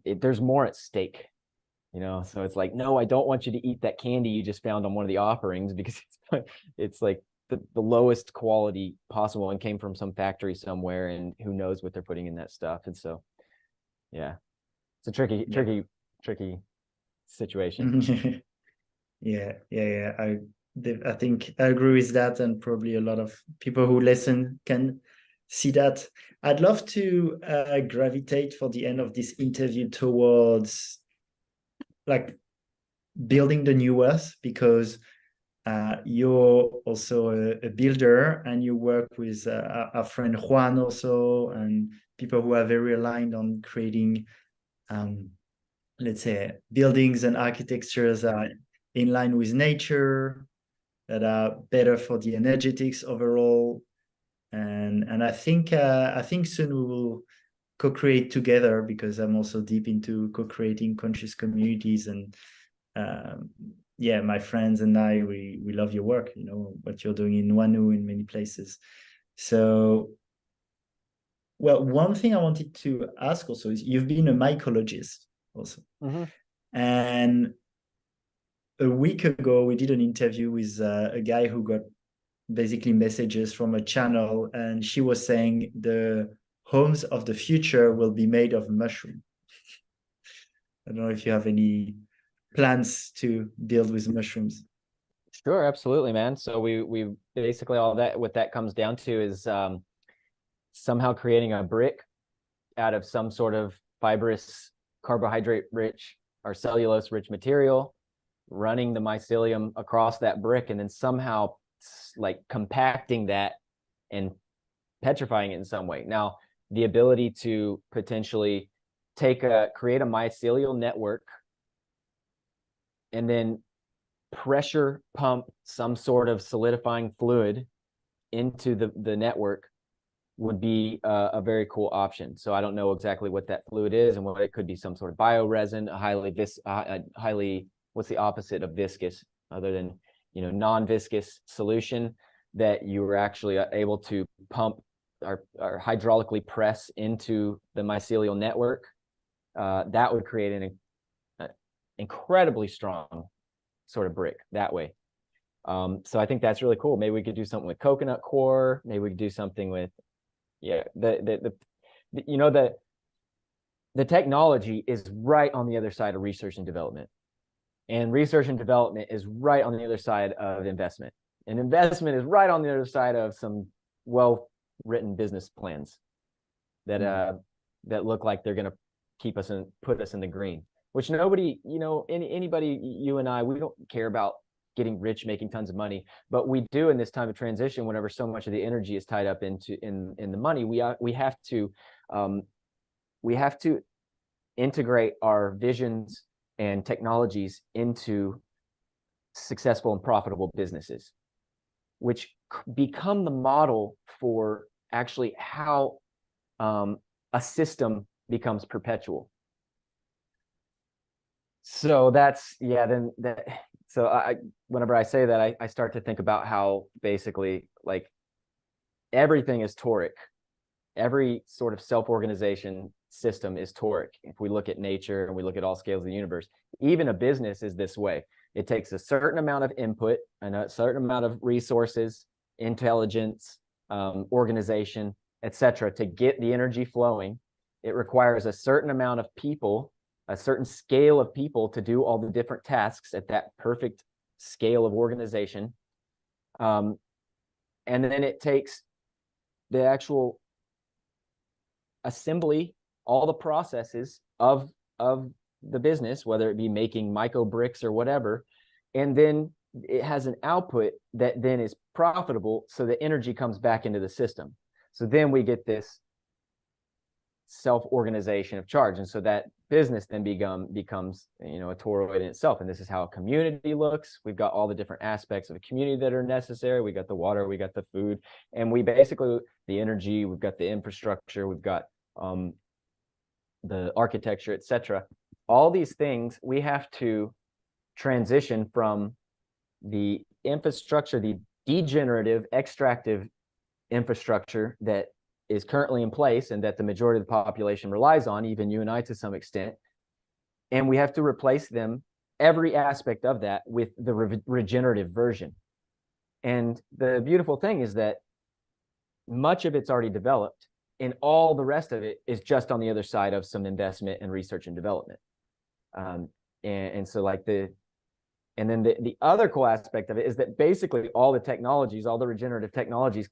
there's more at stake, you know. So it's like, no, I don't want you to eat that candy you just found on one of the offerings, because it's like the lowest quality possible and came from some factory somewhere, and who knows what they're putting in that stuff. And so yeah, it's a tricky situation. Yeah. I think I agree with that, and probably a lot of people who listen can see that. I'd love to gravitate for the end of this interview towards like building the new earth, because you're also a builder, and you work with our friend Juan also, and people who are very aligned on creating let's say buildings and architectures that are in line with nature, that are better for the energetics overall. And I think soon we will co-create together, because I'm also deep into co-creating conscious communities. And yeah, my friends and I, we love your work, you know, what you're doing in Wanu, in many places. So, well, one thing I wanted to ask also is, you've been a mycologist also. And a week ago, we did an interview with a guy who got basically messages from a channel, and she was saying the homes of the future will be made of mushroom. I don't know if you have any plans to build with mushrooms. Sure, absolutely, man. So we basically, all that, what that comes down to is somehow creating a brick out of some sort of fibrous, carbohydrate rich or cellulose rich material, running the mycelium across that brick, and then somehow like compacting that and petrifying it in some way. Now, the ability to potentially create a mycelial network and then pressure pump some sort of solidifying fluid into the network would be a very cool option. So I don't know exactly what that fluid is, and what it could be, some sort of bioresin, a highly, what's the opposite of viscous, other than, you know, non-viscous solution that you were actually able to pump or hydraulically press into the mycelial network. That would create an incredibly strong sort of brick that way. So I think that's really cool. Maybe we could do something with coconut core. Maybe we could do something with, Yeah, you know, the technology is right on the other side of research and development. And research and development is right on the other side of investment. And investment is right on the other side of some well-written business plans that that look like they're going to keep us and put us in the green. Which nobody, you know, anybody, you and I, we don't care about getting rich, making tons of money, but we do in this time of transition. Whenever so much of the energy is tied up in the money, we have to integrate our visions and technologies into successful and profitable businesses, which become the model for actually how a system becomes perpetual. So that's, yeah, then that, so whenever I say that, I start to think about how basically like everything is toric. Every sort of self-organization system is toric. If we look at nature and we look at all scales of the universe, even a business is this way. It takes a certain amount of input and a certain amount of resources, intelligence, organization, etc., to get the energy flowing. It requires a certain amount of people, a certain scale of people to do all the different tasks at that perfect scale of organization. And then it takes the actual assembly, all the processes of the business, whether it be making micro bricks or whatever, and then it has an output that then is profitable, so the energy comes back into the system. So then we get this self-organization of charge, and so that business then becomes, you know, a toroid in itself. And this is how a community looks. We've got all the different aspects of a community that are necessary. We got the water, we got the food, and we basically, the energy, we've got the infrastructure, we've got the architecture, etc. All these things we have to transition from the infrastructure, the degenerative, extractive infrastructure that is currently in place and that the majority of the population relies on, even you and I to some extent. And we have to replace them, every aspect of that, with the regenerative version. And the beautiful thing is that much of it's already developed, and all the rest of it is just on the other side of some investment and research and development. And so like and then the other cool aspect of it is that basically all the technologies, all the regenerative technologies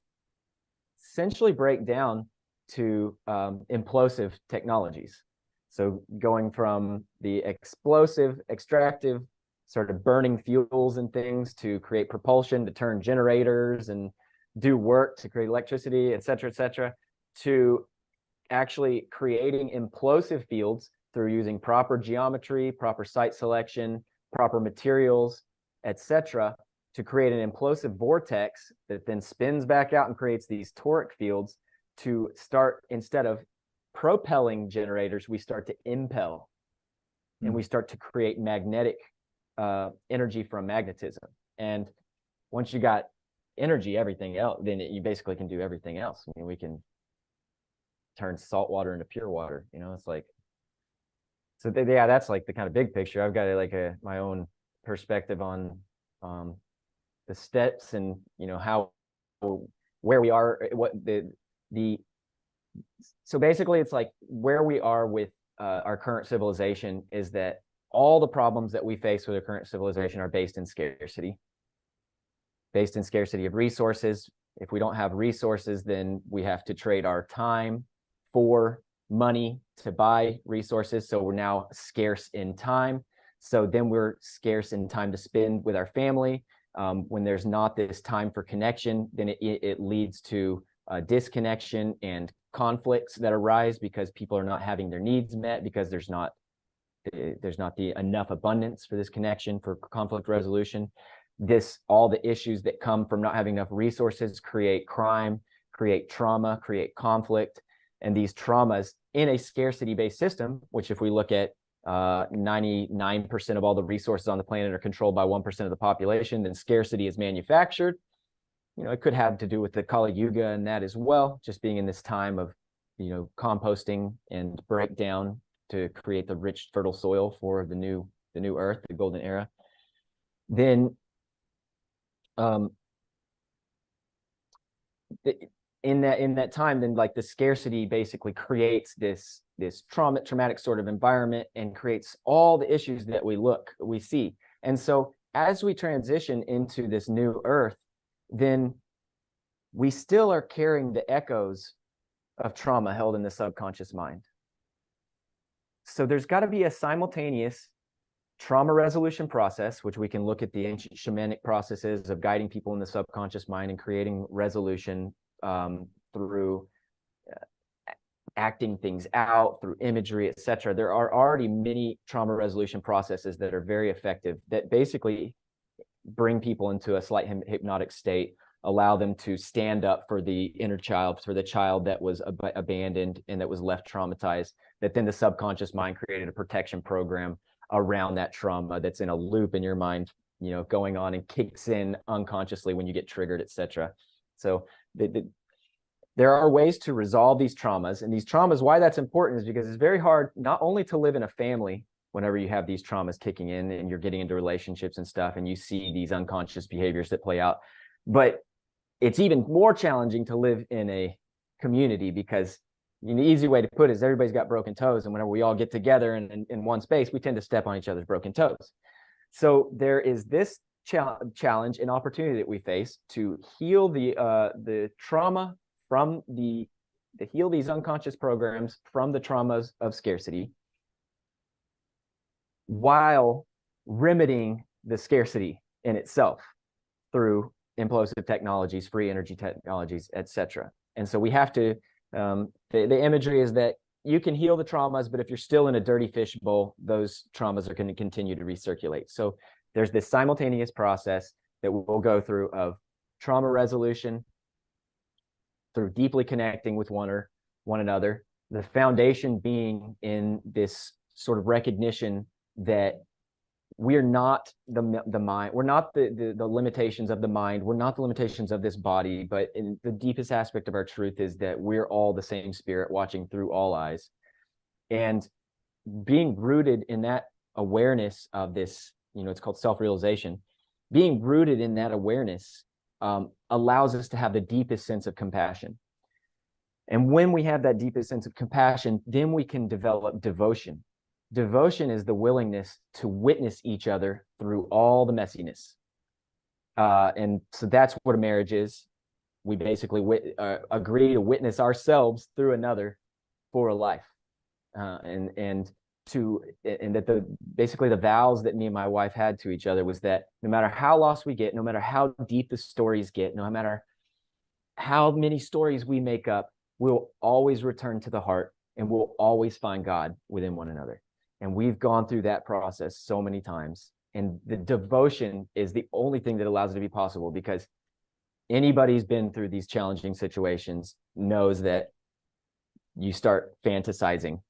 essentially break down to implosive technologies. So going from the explosive, extractive, sort of burning fuels and things to create propulsion, to turn generators and do work to create electricity, et cetera, to actually creating implosive fields through using proper geometry, proper site selection, proper materials, etc., to create an implosive vortex that then spins back out and creates these toric fields. To start, instead of propelling generators, we start to impel, and we start to create magnetic energy from magnetism. And once you got energy, everything else, then you basically can do everything else. I mean, we can turn salt water into pure water, you know. It's like, so yeah, that's like the kind of big picture. I've got like my own perspective on the steps, and you know how, where we are, what so basically it's like where we are with our current civilization is that all the problems that we face with our current civilization are based in scarcity of resources. If we don't have resources, then we have to trade our time for money to buy resources. So we're now scarce in time. So then we're scarce in time to spend with our family. When there's not this time for connection, then it leads to disconnection and conflicts that arise because people are not having their needs met, because there's not the enough abundance for this connection, for conflict resolution. All the issues that come from not having enough resources create crime, create trauma, create conflict. And these traumas in a scarcity-based system, which if we look at 99% of all the resources on the planet are controlled by 1% of the population, then scarcity is manufactured. You know, it could have to do with the Kali Yuga and that as well, just being in this time of, you know, composting and breakdown to create the rich, fertile soil for the new earth, the golden era. Then in that time, then like the scarcity basically creates this traumatic sort of environment and creates all the issues that we see. And so as we transition into this new earth, then we still are carrying the echoes of trauma held in the subconscious mind. So there's got to be a simultaneous trauma resolution process, which we can look at the ancient shamanic processes of guiding people in the subconscious mind and creating resolution through acting things out, through imagery, etc. There are already many trauma resolution processes that are very effective that basically bring people into a slight hypnotic state, allow them to stand up for the inner child, for the child that was abandoned and that was left traumatized, that then the subconscious mind created a protection program around that trauma that's in a loop in your mind, going on and kicks in unconsciously when you get triggered, etc. So there are ways to resolve these traumas. And these traumas, why that's important is because it's very hard not only to live in a family whenever you have these traumas kicking in and you're getting into relationships and stuff, and you see these unconscious behaviors that play out, but it's even more challenging to live in a community, because the easy way to put it is everybody's got broken toes. And whenever we all get together in one space, we tend to step on each other's broken toes. So there is this challenge and opportunity that we face to heal the trauma from to heal these unconscious programs from the traumas of scarcity, while remedying the scarcity in itself through implosive technologies, free energy technologies, etc. And so we have to, the imagery is that you can heal the traumas, but if you're still in a dirty fish bowl, those traumas are going to continue to recirculate. So there's this simultaneous process that we'll go through of trauma resolution, through deeply connecting with one another, the foundation being in this sort of recognition that we're not the mind, we're not the limitations of the mind, we're not the limitations of this body, but in the deepest aspect of our truth is that we're all the same spirit watching through all eyes. And being rooted in that awareness of this, it's called self-realization, being rooted in that awareness allows us to have the deepest sense of compassion. And when we have that deepest sense of compassion, then we can develop devotion. Devotion is the willingness to witness each other through all the messiness. And so that's what a marriage is. We basically agree to witness ourselves through another for a life. And that basically the vows that me and my wife had to each other was that no matter how lost we get, no matter how deep the stories get, no matter how many stories we make up, we'll always return to the heart and we'll always find God within one another. And we've gone through that process so many times. And the devotion is the only thing that allows it to be possible, because anybody who's been through these challenging situations knows that you start fantasizing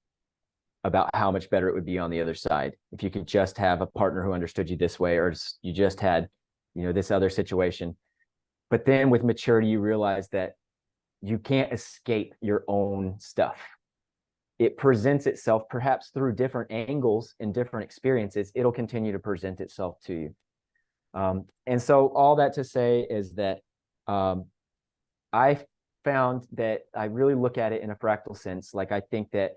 about how much better it would be on the other side if you could just have a partner who understood you this way, or you just had, this other situation. But then with maturity, you realize that you can't escape your own stuff. It presents itself perhaps through different angles and different experiences. It'll continue to present itself to you. And so all that to say is that I found that I really look at it in a fractal sense. Like, I think that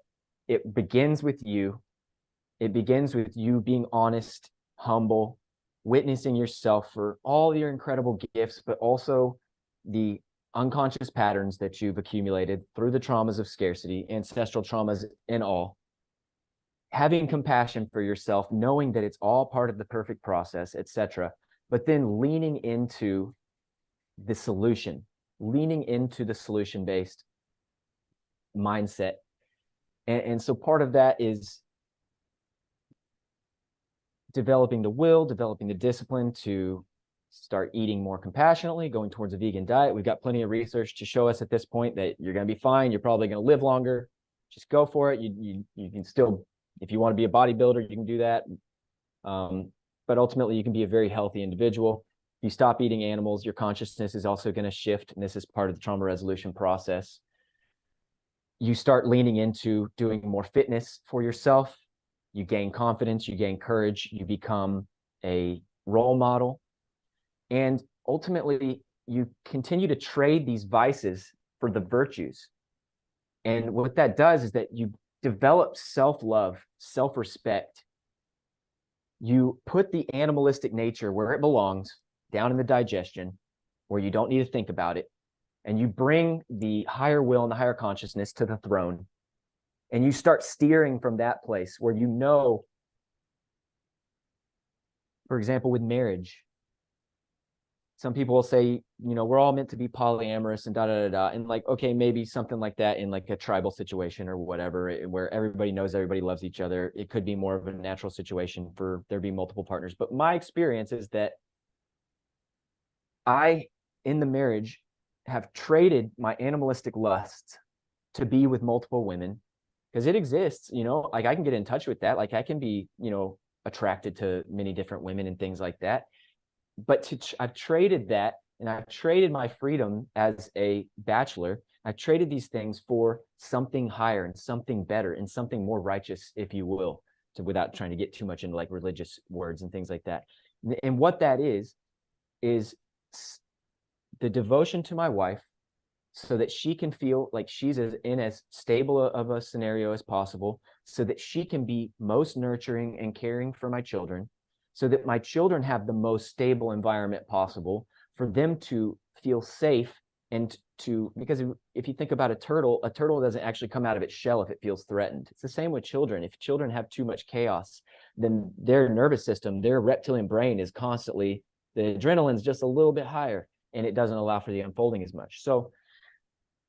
it begins with you. It begins with you being honest, humble, witnessing yourself for all your incredible gifts, but also the unconscious patterns that you've accumulated through the traumas of scarcity, ancestral traumas and all. Having compassion for yourself, knowing that it's all part of the perfect process, etc. But then leaning into the solution, leaning into the solution-based mindset. And so part of that is developing the will, developing the discipline to start eating more compassionately, going towards a vegan diet. We've got plenty of research to show us at this point that you're going to be fine. You're probably going to live longer. Just go for it. You can still, if you want to be a bodybuilder, you can do that. But ultimately, you can be a very healthy individual. If you stop eating animals, your consciousness is also going to shift. And this is part of the trauma resolution process. You start leaning into doing more fitness for yourself. You gain confidence, you gain courage, you become a role model. And ultimately, you continue to trade these vices for the virtues. And what that does is that you develop self-love, self-respect. You put the animalistic nature where it belongs, down in the digestion, where you don't need to think about it. And you bring the higher will and the higher consciousness to the throne. And you start steering from that place where you know, for example, with marriage, some people will say, we're all meant to be polyamorous and da da da da. And like, okay, maybe something like that in like a tribal situation or whatever, where everybody knows everybody loves each other. It could be more of a natural situation for there be multiple partners. But my experience is that I, in the marriage, have traded my animalistic lust to be with multiple women, because it exists, like I can get in touch with that. Like I can be, attracted to many different women and things like that. But I've traded that, and I've traded my freedom as a bachelor. I've traded these things for something higher and something better and something more righteous, if you will, without trying to get too much into like religious words and things like that. And what that is the devotion to my wife, so that she can feel like she's in as stable of a scenario as possible, so that she can be most nurturing and caring for my children, so that my children have the most stable environment possible for them to feel safe. And because if you think about a turtle doesn't actually come out of its shell if it feels threatened. It's the same with children. If children have too much chaos, then their nervous system, their reptilian brain is constantly, the adrenaline's just a little bit higher, and it doesn't allow for the unfolding as much. So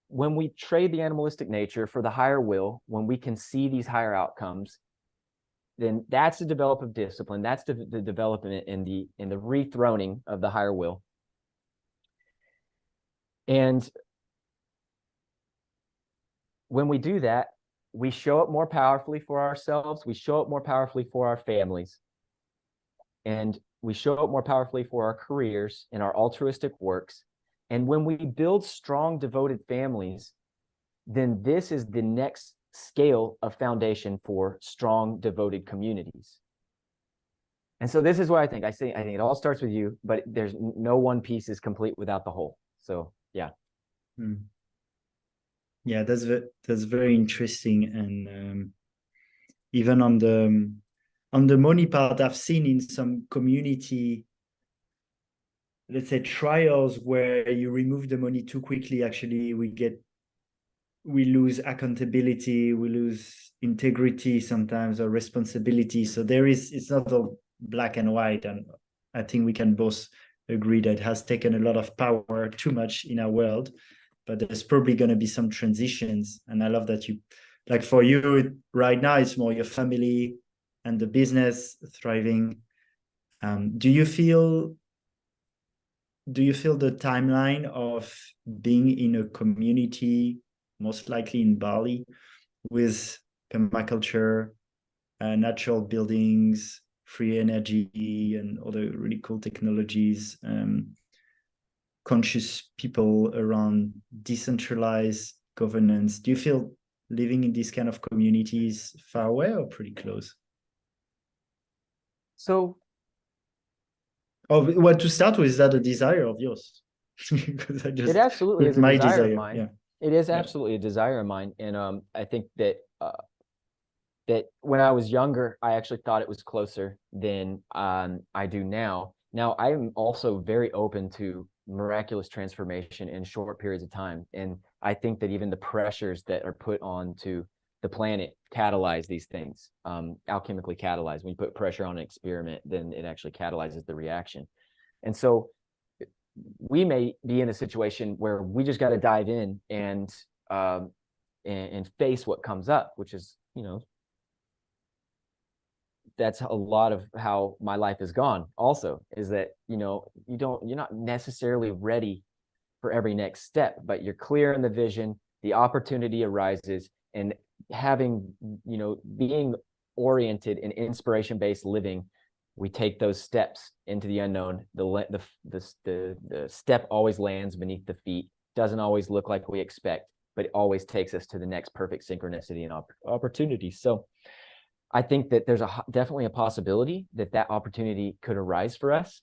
when we trade the animalistic nature for the higher will, when we can see these higher outcomes, then that's the development of discipline. That's the development in the rethroning of the higher will. And when we do that, we show up more powerfully for ourselves. We show up more powerfully for our families. And we show up more powerfully for our careers and our altruistic works. And when we build strong, devoted families, then this is the next scale of foundation for strong, devoted communities. And so this is what I think. I think it all starts with you, but there's no one piece is complete without the whole. So yeah. Yeah, that's very interesting. And even on the money part, I've seen in some community, let's say, trials where you remove the money too quickly, actually we lose accountability, we lose integrity sometimes, or responsibility. So it's not all black and white. And I think we can both agree that it has taken a lot of power, too much in our world, but there's probably going to be some transitions. And I love that like for you right now, it's more your family and the business thriving. Do you feel the timeline of being in a community, most likely in Bali, with permaculture, natural buildings, free energy, and other really cool technologies, conscious people around decentralized governance? Do you feel living in these kind of communities far away or pretty close? So, well, to start with, is that a desire of yours? Because it absolutely is a desire of mine. Yeah. It is absolutely a desire of mine. And I think that when I was younger, I actually thought it was closer than I do now. Now, I'm also very open to miraculous transformation in short periods of time. And I think that even the pressures that are put onto the planet catalyze these things, alchemically catalyze. When you put pressure on an experiment, then it actually catalyzes the reaction. And so we may be in a situation where we just got to dive in and face what comes up, which is, that's a lot of how my life has gone also, is that, you're not necessarily ready for every next step, but you're clear in the vision, the opportunity arises, and having, being oriented in inspiration-based living, we take those steps into the unknown. The step always lands beneath the feet, doesn't always look like we expect, but it always takes us to the next perfect synchronicity and opportunity. So I think that there's definitely a possibility that opportunity could arise for us.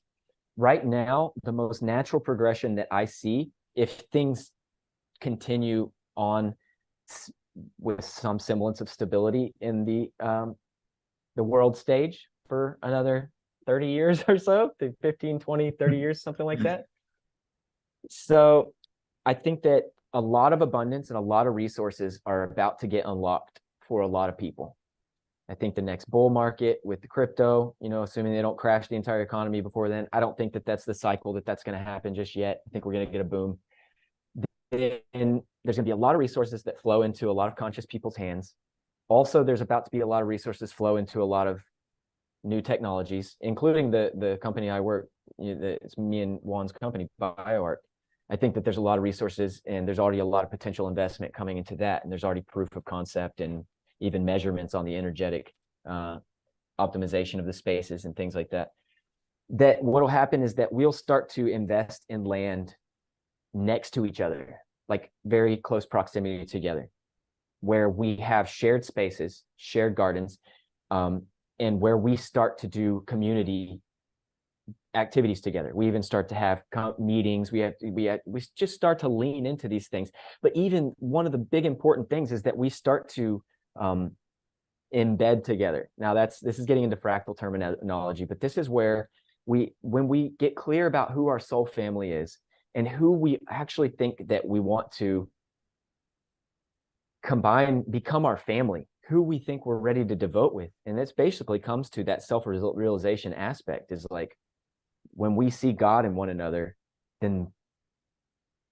Right now, the most natural progression that I see, if things continue on with some semblance of stability in the world stage for another 30 years or so, 15, 20, 30 years, something like that. So I think that a lot of abundance and a lot of resources are about to get unlocked for a lot of people. I think the next bull market with the crypto, you know, assuming they don't crash the entire economy before then, I don't think that that's the cycle that's going to happen just yet. I think we're going to get a boom. And there's going to be a lot of resources that flow into a lot of conscious people's hands. Also, there's about to be a lot of resources flow into a lot of new technologies, including the company I work, you know, it's me and Juan's company, BioArt. I think that there's a lot of resources and there's already a lot of potential investment coming into that. And there's already proof of concept and even measurements on the energetic optimization of the spaces and things like that. That what will happen is that we'll start to invest in land next to each other, like very close proximity together, where we have shared spaces, shared gardens, and where we start to do community activities together. We even start to have meetings. We just start to lean into these things. But even one of the big important things is that we start to embed together. Now this is getting into fractal terminology, but this is where when we get clear about who our soul family is and who we actually think that we want to become our family, who we think we're ready to devote with. And this basically comes to that self-realization aspect, is like, when we see God in one another, then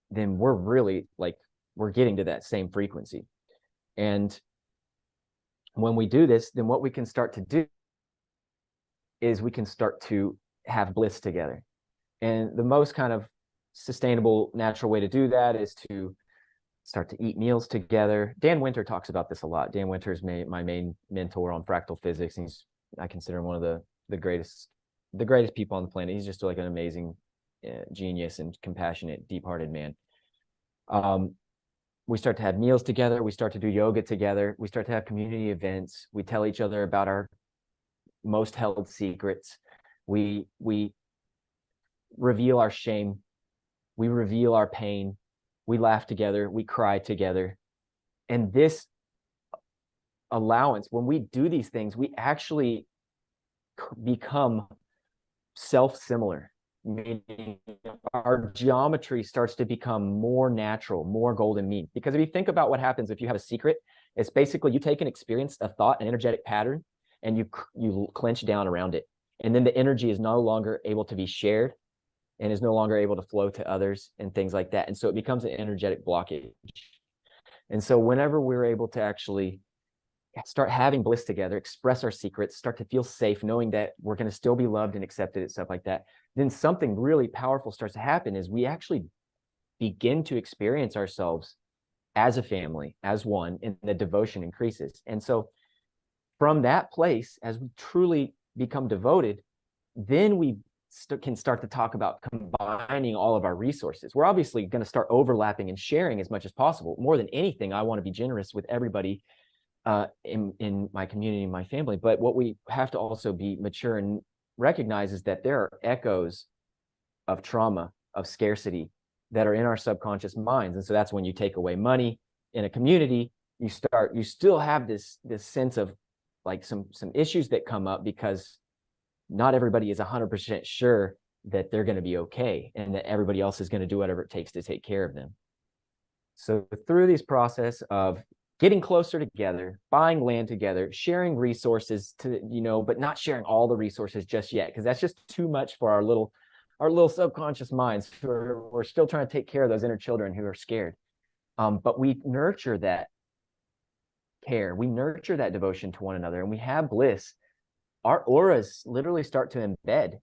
we're really like, we're getting to that same frequency. And when we do this, then what we can start to do is we can start to have bliss together. And the most kind of sustainable, natural way to do that is to start to eat meals together. Dan Winter talks about this a lot. Dan Winter is my main mentor on fractal physics. I consider him one of the greatest people on the planet. He's just like an amazing genius and compassionate, deep-hearted man. We start to have meals together. We start to do yoga together. We start to have community events. We tell each other about our most held secrets. We reveal our shame. We reveal our pain. We laugh together. We cry together. And this allowance, when we do these things, we actually become self-similar, meaning our geometry starts to become more natural, more golden mean. Because if you think about what happens if you have a secret, it's basically you take an experience, a thought, an energetic pattern, and you clench down around it. And then the energy is no longer able to be shared and is no longer able to flow to others and things like that. And so it becomes an energetic blockage. And so whenever we're able to actually start having bliss together, express our secrets, start to feel safe, knowing that we're going to still be loved and accepted and stuff like that, then something really powerful starts to happen is we actually begin to experience ourselves as a family, as one, and the devotion increases. And so from that place, as we truly become devoted, then we can start to talk about combining all of our resources. We're obviously going to start overlapping and sharing as much as possible. More than anything, I want to be generous with everybody in my community and my family. But what we have to also be mature and recognize is that there are echoes of trauma, of scarcity that are in our subconscious minds. And so that's when you take away money in a community, you still have this sense of like some issues that come up because not everybody is 100% sure that they're going to be okay and that everybody else is going to do whatever it takes to take care of them. So through this process of getting closer together, buying land together, sharing resources but not sharing all the resources just yet, because that's just too much for our little subconscious minds who we're still trying to take care of those inner children who are scared. But we nurture that care, we nurture that devotion to one another, and we have bliss. Our auras literally start to embed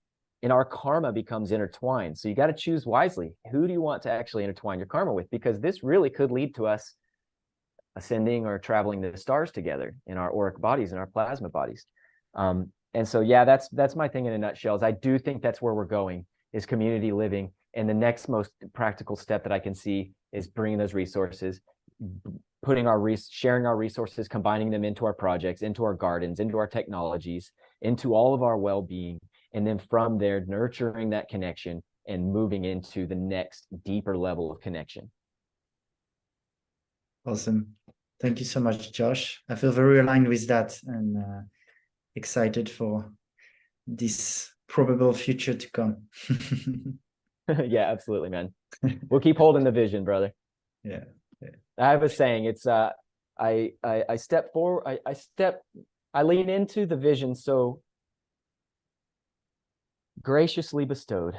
and our karma becomes intertwined. So you got to choose wisely. Who do you want to actually intertwine your karma with? Because this really could lead to us ascending or traveling the stars together in our auric bodies and our plasma bodies. And so, yeah, that's my thing in a nutshell. Is I do think that's where we're going, is community living. And the next most practical step that I can see is bringing those resources, sharing our resources, combining them into our projects, into our gardens, into our technologies, into all of our well-being. And then from there, nurturing that connection and moving into the next deeper level of connection. Awesome. Thank you so much, Josh. I feel very aligned with that and excited for this probable future to come. Yeah, absolutely, man. We'll keep holding the vision, brother. Yeah. I have a saying. It's I step forward. I lean into the vision so graciously bestowed.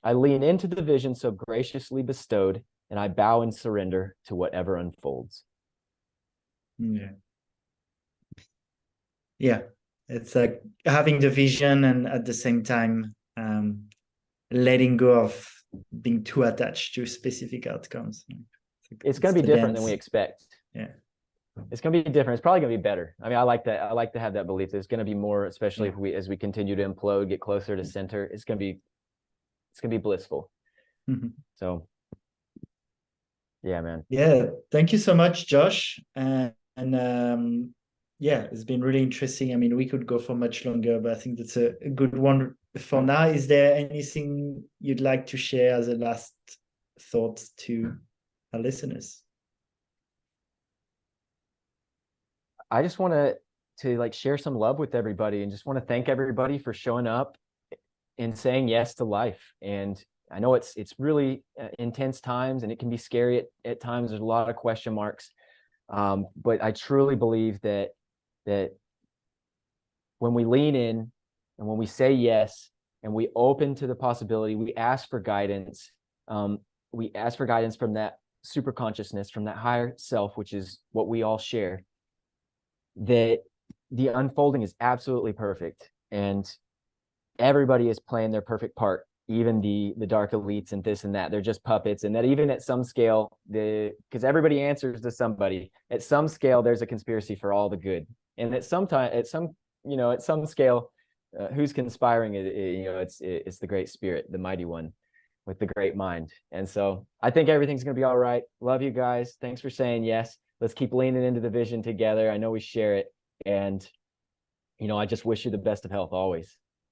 I lean into the vision so graciously bestowed, and I bow and surrender to whatever unfolds. Yeah. Yeah. It's like having the vision and at the same time letting go of being too attached to specific outcomes. It's going to be different dance. than we expect. Yeah. It's going to be different. It's probably going to be better. I mean, I like that. I like to have that belief. There's going to be more, especially if as we continue to implode, get closer to center. It's going to be blissful. Mm-hmm. So, yeah, man. Yeah. Thank you so much, Josh. Yeah, it's been really interesting. I mean, we could go for much longer, but I think that's a good one for now. Is there anything you'd like to share as a last thought to our listeners? I just want to like share some love with everybody and just want to thank everybody for showing up and saying yes to life. And I know it's really intense times and it can be scary at times. There's a lot of question marks. But I truly believe that when we lean in and when we say yes and we open to the possibility, we ask for guidance. We ask for guidance from that super consciousness, from that higher self, which is what we all share, that the unfolding is absolutely perfect. And everybody is playing their perfect part, even the dark elites and this and that. They're just puppets. And that even at some scale, because everybody answers to somebody, at some scale, there's a conspiracy for all the good. And at some scale, who's conspiring? It's the great spirit, the mighty one with the great mind. And so I think everything's going to be all right. Love you guys. Thanks for saying yes. Let's keep leaning into the vision together. I know we share it. And, I just wish you the best of health always.